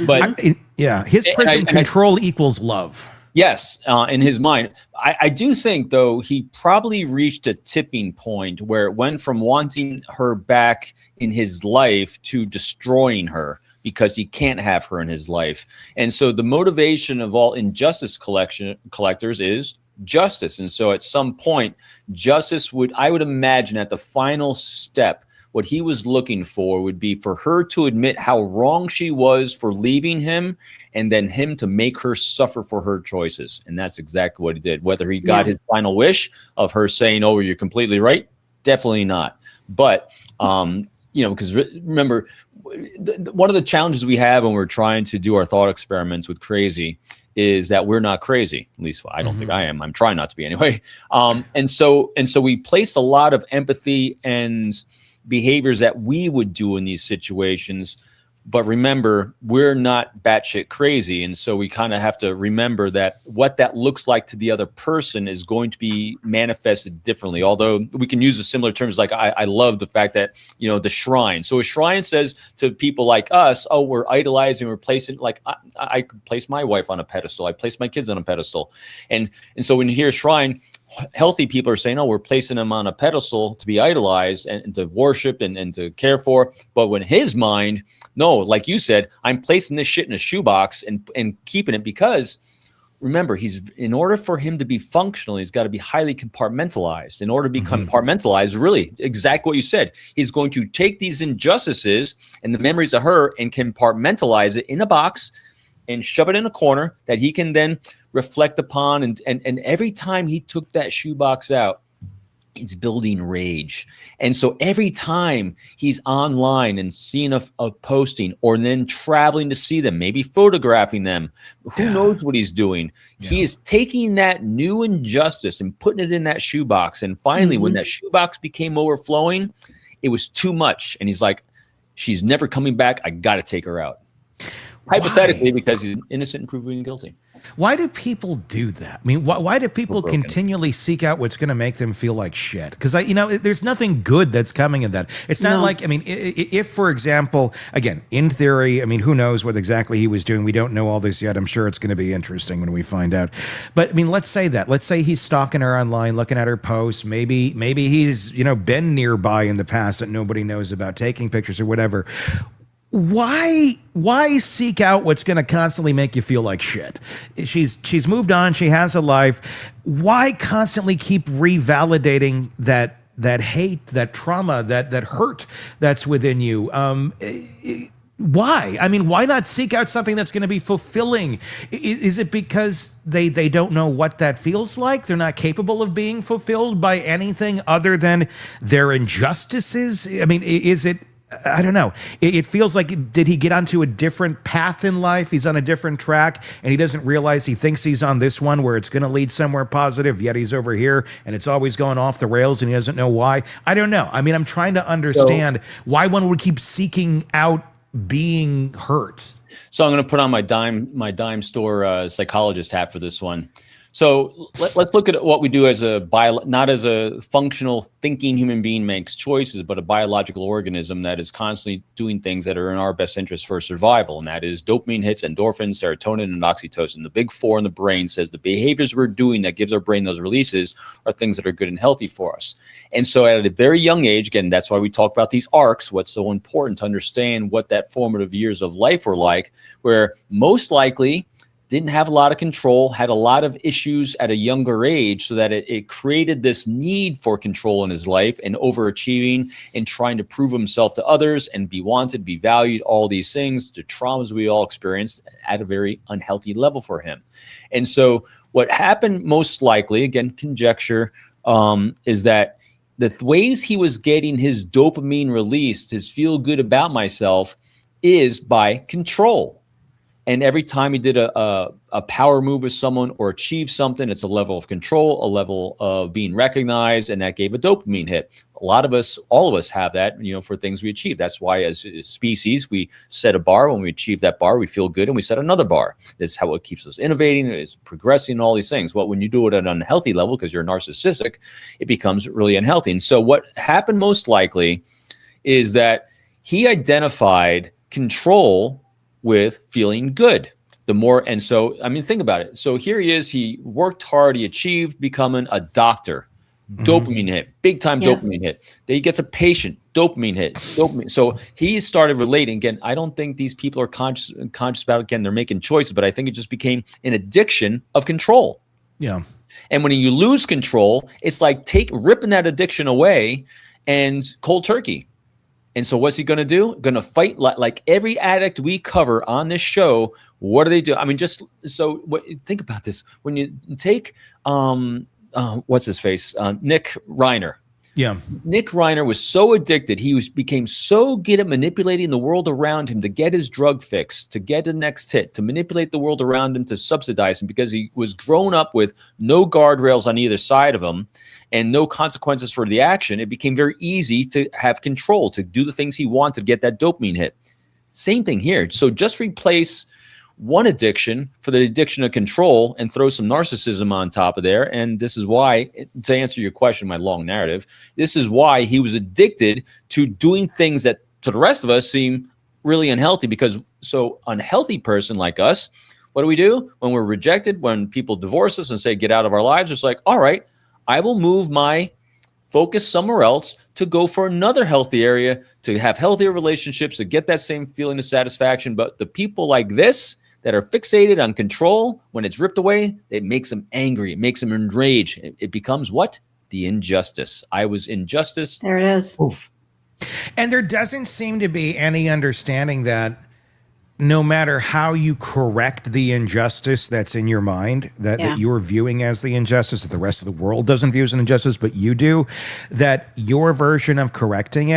his prison control equals love. Yes, in his mind. I do think, though, he probably reached a tipping point where it went from wanting her back in his life to destroying her, because he can't have her in his life. And so the motivation of all injustice collectors is justice. And so at some point, I would imagine at the final step, what he was looking for would be for her to admit how wrong she was for leaving him, and then him to make her suffer for her choices. And that's exactly what he did. Whether he got his final wish of her saying, "Oh, you're completely right," definitely not. But, because remember, one of the challenges we have when we're trying to do our thought experiments with crazy is that we're not crazy. At least I don't think I am. I'm trying not to be anyway. And so we place a lot of empathy and behaviors that we would do in these situations. But remember, we're not batshit crazy. And so we kind of have to remember that what that looks like to the other person is going to be manifested differently. Although we can use the similar terms, like I love the fact that, the shrine. So a shrine says to people like us, oh, we're idolizing, we're placing, like I could place my wife on a pedestal. I place my kids on a pedestal. And so when you hear shrine, healthy people are saying, oh, we're placing them on a pedestal to be idolized and to worship and to care for. But when his mind, no, like you said, I'm placing this shit in a shoebox and keeping it, because remember, in order for him to be functional, he's got to be highly compartmentalized. In order to be compartmentalized, really, exactly what you said, he's going to take these injustices and the memories of her and compartmentalize it in a box and shove it in a corner that he can then reflect upon. And every time he took that shoebox out, it's building rage. And so every time he's online and seeing a posting, or then traveling to see them, maybe photographing them, who knows what he's doing? He is taking that new injustice and putting it in that shoebox. And finally, when that shoebox became overflowing, it was too much. And he's like, she's never coming back. I got to take her out. Hypothetically, because he's innocent and proven guilty. Why do people do that? I mean, why do people continually seek out what's going to make them feel like shit? Because there's nothing good that's coming of that. It's not like, I mean, if, for example, again, in theory, I mean, who knows what exactly he was doing? We don't know all this yet. I'm sure it's going to be interesting when we find out. But I mean, let's say he's stalking her online, looking at her posts. Maybe he's, been nearby in the past that nobody knows about, taking pictures or whatever. Why seek out what's going to constantly make you feel like shit? She's moved on. She has a life. Why constantly keep revalidating that hate, that trauma, that hurt that's within you? Why? I mean, why not seek out something that's going to be fulfilling? Is it because they don't know what that feels like? They're not capable of being fulfilled by anything other than their injustices? I mean, is it? I don't know. It feels like, did he get onto a different path in life? He's on a different track, and he doesn't realize he thinks he's on this one where it's going to lead somewhere positive, yet he's over here, and it's always going off the rails, and he doesn't know why. I don't know. I mean, I'm trying to understand why one would keep seeking out being hurt. So I'm going to put on my dime store psychologist hat for this one. So let's look at what we do as not as a functional thinking human being makes choices, but a biological organism that is constantly doing things that are in our best interest for survival. And that is dopamine hits, endorphins, serotonin, and oxytocin. The big four in the brain says the behaviors we're doing that gives our brain those releases are things that are good and healthy for us. And so at a very young age, again, that's why we talk about these arcs, what's so important to understand what that formative years of life were like, where most likely didn't have a lot of control, had a lot of issues at a younger age, so that it created this need for control in his life and overachieving and trying to prove himself to others and be wanted, be valued, all these things, the traumas we all experienced at a very unhealthy level for him. And so what happened most likely, again, conjecture, is that the ways he was getting his dopamine released, his feel good about myself, is by control. And every time he did a power move with someone or achieved something, it's a level of control, a level of being recognized, and that gave a dopamine hit. A lot of us, all of us have that, for things we achieve. That's why as a species, we set a bar. When we achieve that bar, we feel good, and we set another bar. That's how it keeps us innovating, it's progressing, all these things. Well, when you do it at an unhealthy level, because you're narcissistic, it becomes really unhealthy. And so what happened most likely is that he identified control with feeling good. And so, I mean, think about it. So here he is, he worked hard, he achieved becoming a doctor, dopamine hit, big time dopamine hit. Then he gets a patient, dopamine hit, dopamine. So he started relating. Again, I don't think these people are conscious about it. Again, they're making choices, but I think it just became an addiction of control. Yeah. And when you lose control, it's like ripping that addiction away and cold turkey. And so what's he going to do? Going to fight like every addict we cover on this show. What do they do? I mean, think about this. When you take, what's his face? Nick Reiner. Yeah. Nick Reiner was so addicted. He became so good at manipulating the world around him to get his drug fix, to get the next hit, to manipulate the world around him, to subsidize him, because he was grown up with no guardrails on either side of him and no consequences for the action. It became very easy to have control, to do the things he wanted, to get that dopamine hit. Same thing here. So just replace one addiction for the addiction of control and throw some narcissism on top of there. And this is why, to answer your question, my long narrative, this is why he was addicted to doing things that to the rest of us seem really unhealthy, because so unhealthy person like us, what do? When we're rejected, when people divorce us and say, get out of our lives, it's like, all right, I will move my focus somewhere else to go for another healthy area, to have healthier relationships, to get that same feeling of satisfaction. But the people like this that are fixated on control, when it's ripped away, it makes them angry. It makes them enraged. It becomes what? The injustice. I was injustice. There it is. Oof. And there doesn't seem to be any understanding that no matter how you correct the injustice that's in your mind, that you're viewing as the injustice, that the rest of the world doesn't view as an injustice, but you do, that your version of correcting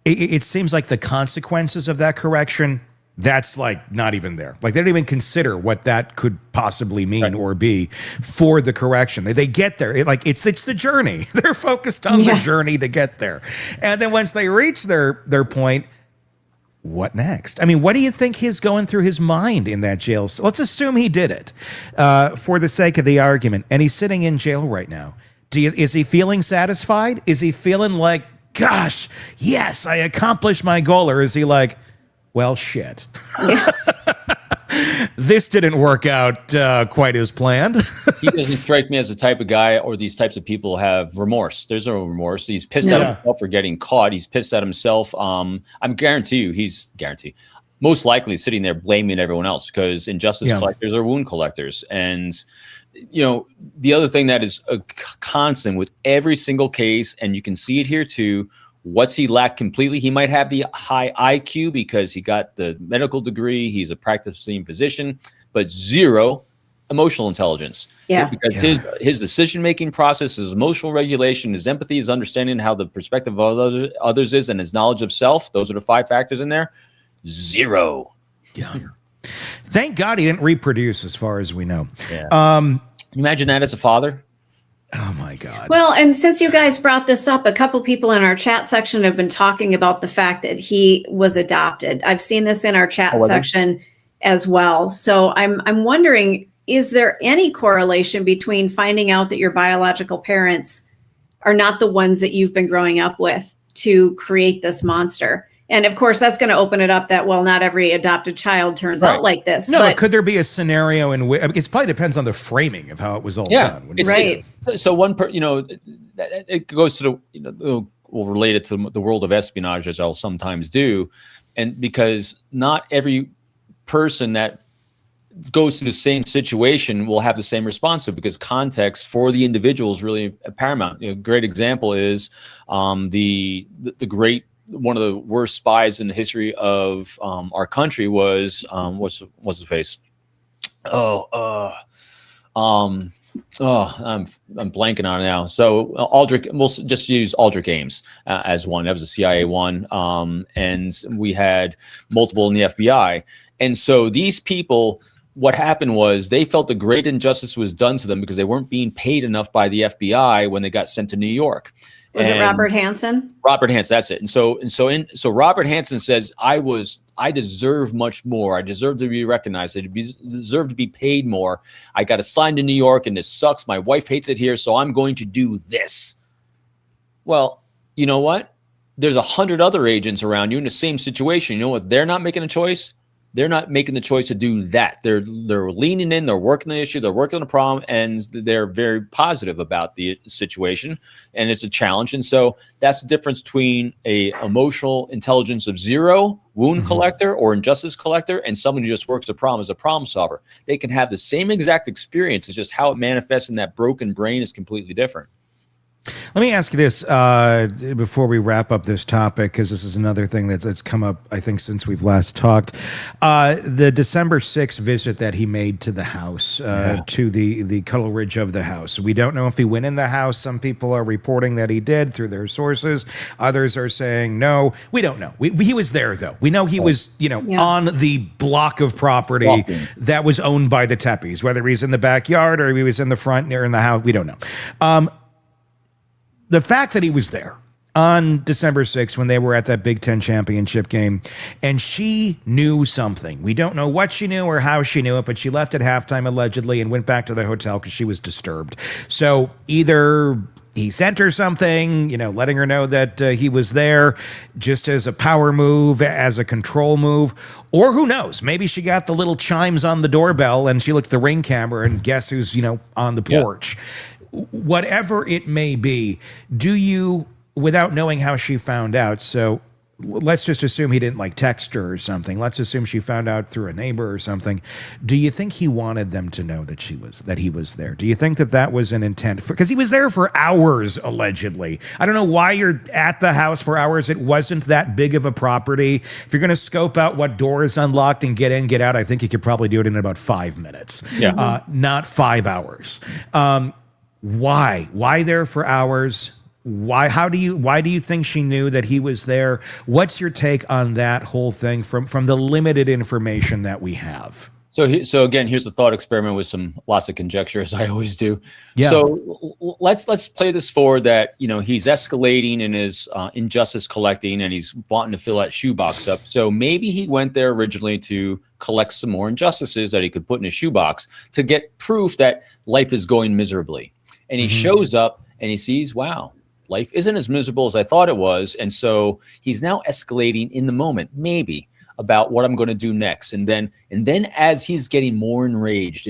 it seems like the consequences of that correction, that's like not even there. Like they don't even consider what that could possibly mean or be for the correction. They get there. It's the journey. They're focused on the journey to get there. And then once they reach their point, what next? I mean, what do you think is going through his mind in that jail? So let's assume he did it for the sake of the argument, and he's sitting in jail right now. Is he feeling satisfied? Is he feeling like, gosh, yes, I accomplished my goal? Or is he like, well, shit. Yeah. This didn't work out quite as planned. He doesn't strike me as the type of guy, or these types of people have remorse. There's no remorse. He's pissed at himself for getting caught. He's pissed at himself. I'm he's most likely sitting there blaming everyone else, because injustice collectors are wound collectors. And, the other thing that is a constant with every single case, and you can see it here too, what's he lack completely? He might have the high IQ because he got the medical degree. He's a practicing physician, but zero emotional intelligence. Yeah. Because his decision-making process, his emotional regulation, his empathy, his understanding how the perspective of others is, and his knowledge of self, those are the 5 factors in there. Zero. Yeah. Thank God he didn't reproduce, as far as we know. Yeah. Imagine that as a father. Oh my God. Well, and since you guys brought this up, a couple people in our chat section have been talking about the fact that he was adopted. I've seen this in our chat section as well. So I'm wondering, is there any correlation between finding out that your biological parents are not the ones that you've been growing up with to create this monster? And of course, that's going to open it up that, well, not every adopted child turns out like this. No, but could there be a scenario in which, it probably depends on the framing of how it was all done. So it goes to we'll relate it to the world of espionage, as I'll sometimes do. And because not every person that goes through the same situation will have the same response to it, because context for the individual is really paramount. A great example is the great, one of the worst spies in the history of our country was what's his face? I'm blanking on it now. So Aldrich, we'll just use Aldrich Ames as one. That was a CIA one, and we had multiple in the FBI. And so these people, what happened was they felt the great injustice was done to them because they weren't being paid enough by the FBI when they got sent to New York. Was it Robert Hansen? Robert Hansen, that's it. So Robert Hansen says, I deserve much more. I deserve to be recognized. I deserve to be paid more. I got assigned to New York, and this sucks. My wife hates it here, so I'm going to do this. Well, you know what? There's 100 other agents around you in the same situation. You know what? They're not making a choice. they're not making the choice to do that. They're leaning in, they're working the issue, they're working on the problem, and they're very positive about the situation. And it's a challenge. And so that's the difference between a emotional intelligence of 0, wound collector or injustice collector, and someone who just works the problem as a problem solver. They can have the same exact experience. It's just how it manifests in that broken brain is completely different. Let me ask you this before we wrap up this topic, because this is another thing that's come up, I think, since we've last talked. The December 6th visit that he made to the house, to the Coleridge of the house. We don't know if he went in the house. Some people are reporting that he did through their sources. Others are saying no. We don't know. He was there, though. We know he was, on the block of property that was owned by the Tepes. Whether he's in the backyard or he was in the front near in the house, we don't know. The fact that he was there on December 6th when they were at that Big Ten championship game, and she knew something. We don't know what she knew or how she knew it, but she left at halftime allegedly and went back to the hotel because she was disturbed. So either he sent her something, letting her know that he was there just as a power move, as a control move, or who knows, maybe she got the little chimes on the doorbell and she looked at the Ring camera and guess who's, on the porch. Yeah. Whatever it may be, do you, without knowing how she found out, so let's just assume he didn't text her or something. Let's assume she found out through a neighbor or something. Do you think he wanted them to know that he was there? Do you think that was an intent? Because he was there for hours, allegedly. I don't know why you're at the house for hours. It wasn't that big of a property. If you're going to scope out what door is unlocked and get in, get out, I think you could probably do it in about 5 minutes. Yeah. Not 5 hours. Why there for hours? Why do you think she knew that he was there? What's your take on that whole thing from the limited information that we have? So again, here's a thought experiment with lots of conjecture, as I always do. Yeah. So let's play this forward that he's escalating in his injustice collecting, and he's wanting to fill that shoebox up. So maybe he went there originally to collect some more injustices that he could put in his shoebox to get proof that life is going miserably. And he shows up and he sees, wow, life isn't as miserable as I thought it was. And so he's now escalating in the moment, maybe, about what I'm going to do next. And then as he's getting more enraged,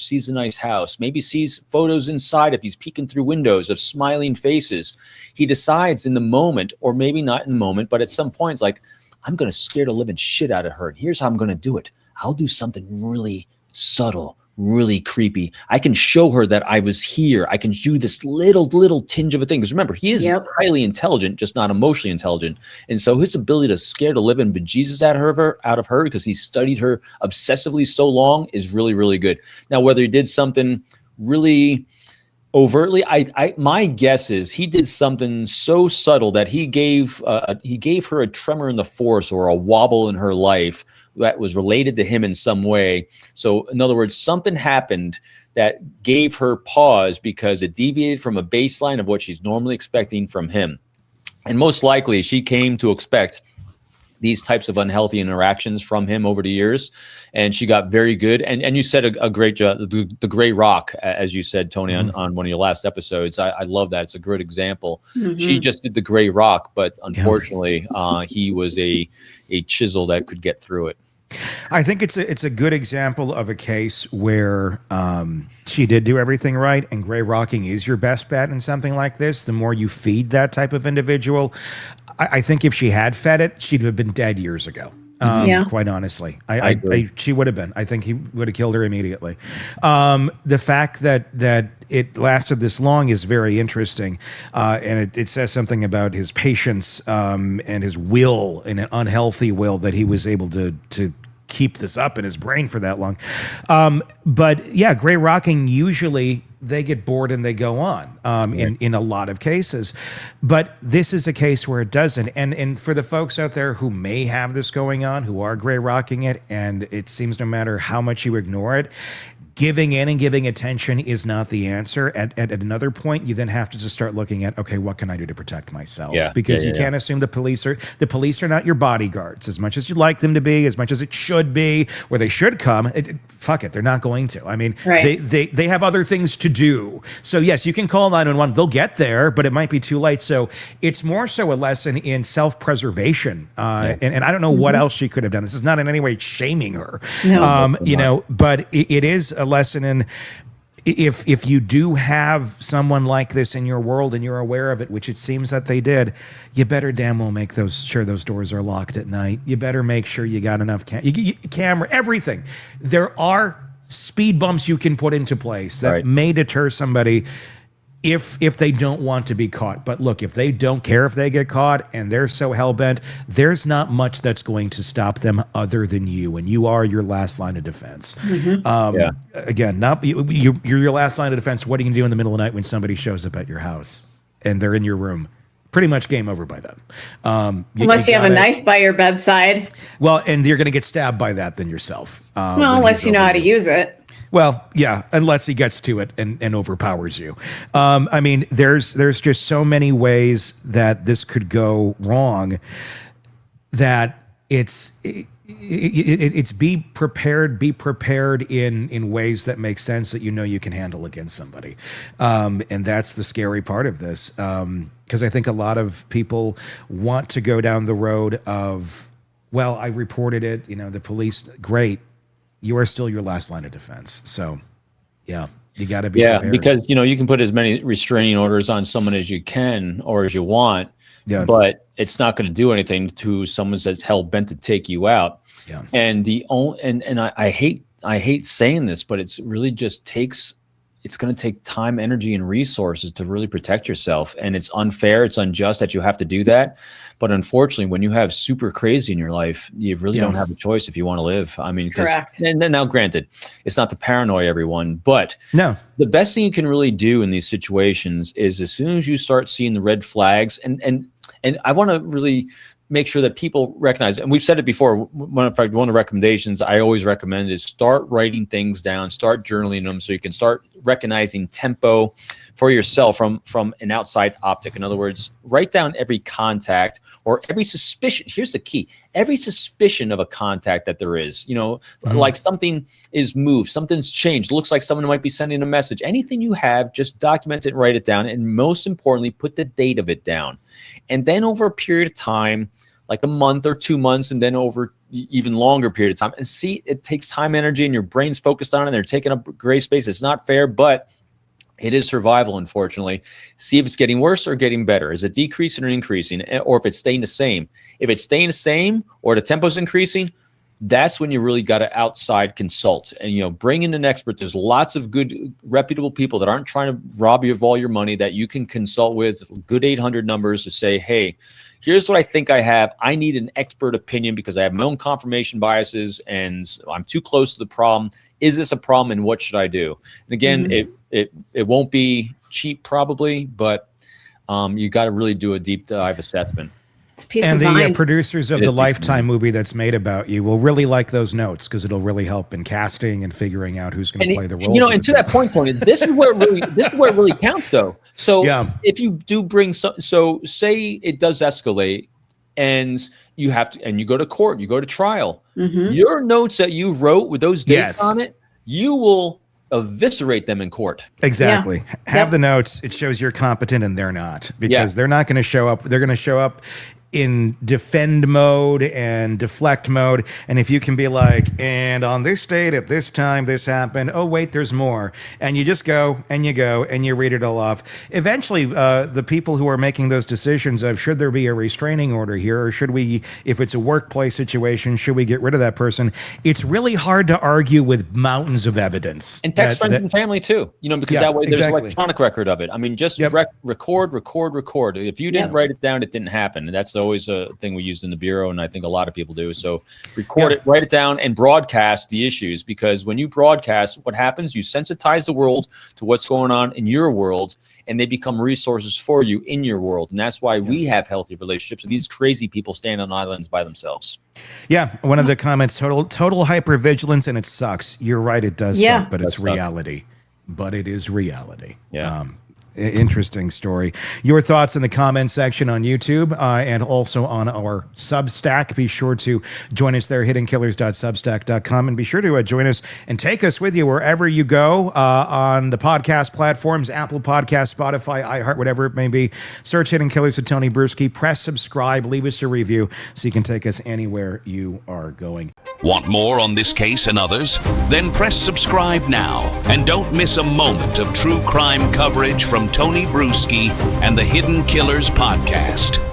sees a nice house, maybe sees photos inside if he's peeking through windows of smiling faces, he decides in the moment, or maybe not in the moment, but at some point it's like, I'm going to scare the living shit out of her. And here's how I'm going to do it. I'll do something really subtle, really creepy. I can show her that I was here. I can do this little tinge of a thing. Because remember, he is highly intelligent, just not emotionally intelligent. And so his ability to scare the living bejesus out of her because he studied her obsessively so long is really, really good. Now, whether he did something really overtly, my guess is he did something so subtle that he gave her a tremor in the force or a wobble in her life that was related to him in some way. So in other words, something happened that gave her pause because it deviated from a baseline of what she's normally expecting from him. And most likely she came to expect these types of unhealthy interactions from him over the years. And she got very good. And you said a great job, the gray rock, as you said, Tony, on one of your last episodes. I love that. It's a good example. She just did the gray rock, but unfortunately, he was a chisel that could get through it. I think it's a good example of a case where she did do everything right, and gray rocking is your best bet in something like this. The more you feed that type of individual, I think if she had fed it, she'd have been dead years ago. Quite honestly, she would have been. I think he would have killed her immediately. The fact that it lasted this long is very interesting, and it says something about his patience and his will, and an unhealthy will, that he was able to keep this up in his brain for that long. But yeah, gray rocking, usually they get bored and they go on in a lot of cases. But this is a case where it doesn't. And for the folks out there who may have this going on, who are gray rocking it, and it seems no matter how much you ignore it, giving in and giving attention is not the answer. At another point, you then have to just start looking at, okay, what can I do to protect myself? Because you can't assume the police are not your bodyguards as much as you'd like them to be, as much as it should be, where they should come. Fuck it, they're not going to. I mean, they have other things to do. So yes, you can call 911. They'll get there, but it might be too late. So it's more so a lesson in self-preservation. And I don't know what else she could have done. This is not in any way shaming her. No, but it is a lesson in, if you do have someone like this in your world and you're aware of it, which it seems that they did, you better damn well make sure those doors are locked at night. You better make sure you got enough camera, everything. There are speed bumps you can put into place that may deter somebody if they don't want to be caught. But look, if they don't care if they get caught and they're so hell-bent, there's not much that's going to stop them other than you, and you are your last line of defense. Again, you're your last line of defense. What are you going to do in the middle of the night when somebody shows up at your house and they're in your room? Pretty much game over by then. Unless you have a knife by your bedside. Well, and you're going to get stabbed by that than yourself. Unless you know how to use it. Well, yeah, unless he gets to it and overpowers you. I mean, there's just so many ways that this could go wrong that it's be prepared in ways that make sense that you can handle against somebody. And that's the scary part of this. Because I think a lot of people want to go down the road of, well, I reported it, the police, great. You are still your last line of defense. So, yeah, you got to be prepared. Because, you can put as many restraining orders on someone as you can or as you want, but it's not going to do anything to someone that's hell-bent to take you out. Yeah. And I hate saying this, but it's really just it's going to take time, energy, and resources to really protect yourself. And it's unfair, it's unjust that you have to do that. But unfortunately, when you have super crazy in your life, you really don't have a choice if you want to live. I mean, correct. And now granted, it's not to paranoid everyone, but the best thing you can really do in these situations is as soon as you start seeing the red flags, and I want to really make sure that people recognize, and we've said it before, one of the recommendations I always recommend is start writing things down, start journaling them so you can start recognizing tempo for yourself from an outside optic. In other words, write down every contact or every suspicion. Here's the key. Every suspicion of a contact that there is, like something is moved, something's changed. It looks like someone might be sending a message. Anything you have, just document it, write it down. And most importantly, put the date of it down. And then over a period of time, like a month or 2 months, and then over even longer period of time, and see, it takes time, energy, and your brain's focused on it. And they're taking up gray space. It's not fair, but it is survival, unfortunately. See if it's getting worse or getting better. Is it decreasing or increasing, or if it's staying the same? If it's staying the same or the tempo's increasing, that's when you really got to outside consult and, bring in an expert. There's lots of good, reputable people that aren't trying to rob you of all your money that you can consult with. Good 800 numbers to say, hey, here's what I think I have. I need an expert opinion because I have my own confirmation biases and I'm too close to the problem. Is this a problem and what should I do? And again, it won't be cheap probably, but you got to really do a deep dive assessment. It's peace and of the mind. Producers of the Lifetime movie that's made about you will really like those notes because it'll really help in casting and figuring out who's going to play the role. And to that point, this is where it really counts, though. So if you do bring so say it does escalate, and you have to, and you go to court, you go to trial, your notes that you wrote with those dates on it, you will eviscerate them in court. Exactly. Have the notes. It shows you're competent and they're not, because they're not going to show up. They're going to show up in defend mode and deflect mode. And if you can be like, and on this date at this time this happened, oh wait, there's more, and you just go and you read it all off, eventually the people who are making those decisions of should there be a restraining order here, or should we, if it's a workplace situation, should we get rid of that person, it's really hard to argue with mountains of evidence. And text friends and family too, because that way there's an electronic record of it. I mean, just record. If you didn't write it down, it didn't happen. And that's always a thing we used in the bureau, and I think a lot of people do. So record it, write it down, and broadcast the issues, because when you broadcast, what happens, you sensitize the world to what's going on in your world, and they become resources for you in your world. And that's why we have healthy relationships. And these crazy people stand on islands by themselves. Yeah, one of the comments, total hypervigilance, and it sucks. You're right, it does suck, but it's reality. But it is reality. Yeah. Interesting story. Your thoughts in the comment section on YouTube and also on our Substack. Be sure to join us there, hiddenkillers.substack.com, and be sure to join us and take us with you wherever you go on the podcast platforms, Apple Podcasts, Spotify, iHeart, whatever it may be. Search Hidden Killers with Tony Bruschi. Press subscribe. Leave us a review so you can take us anywhere you are going. Want more on this case and others? Then press subscribe now and don't miss a moment of true crime coverage from Tony Bruschi and the Hidden Killers podcast.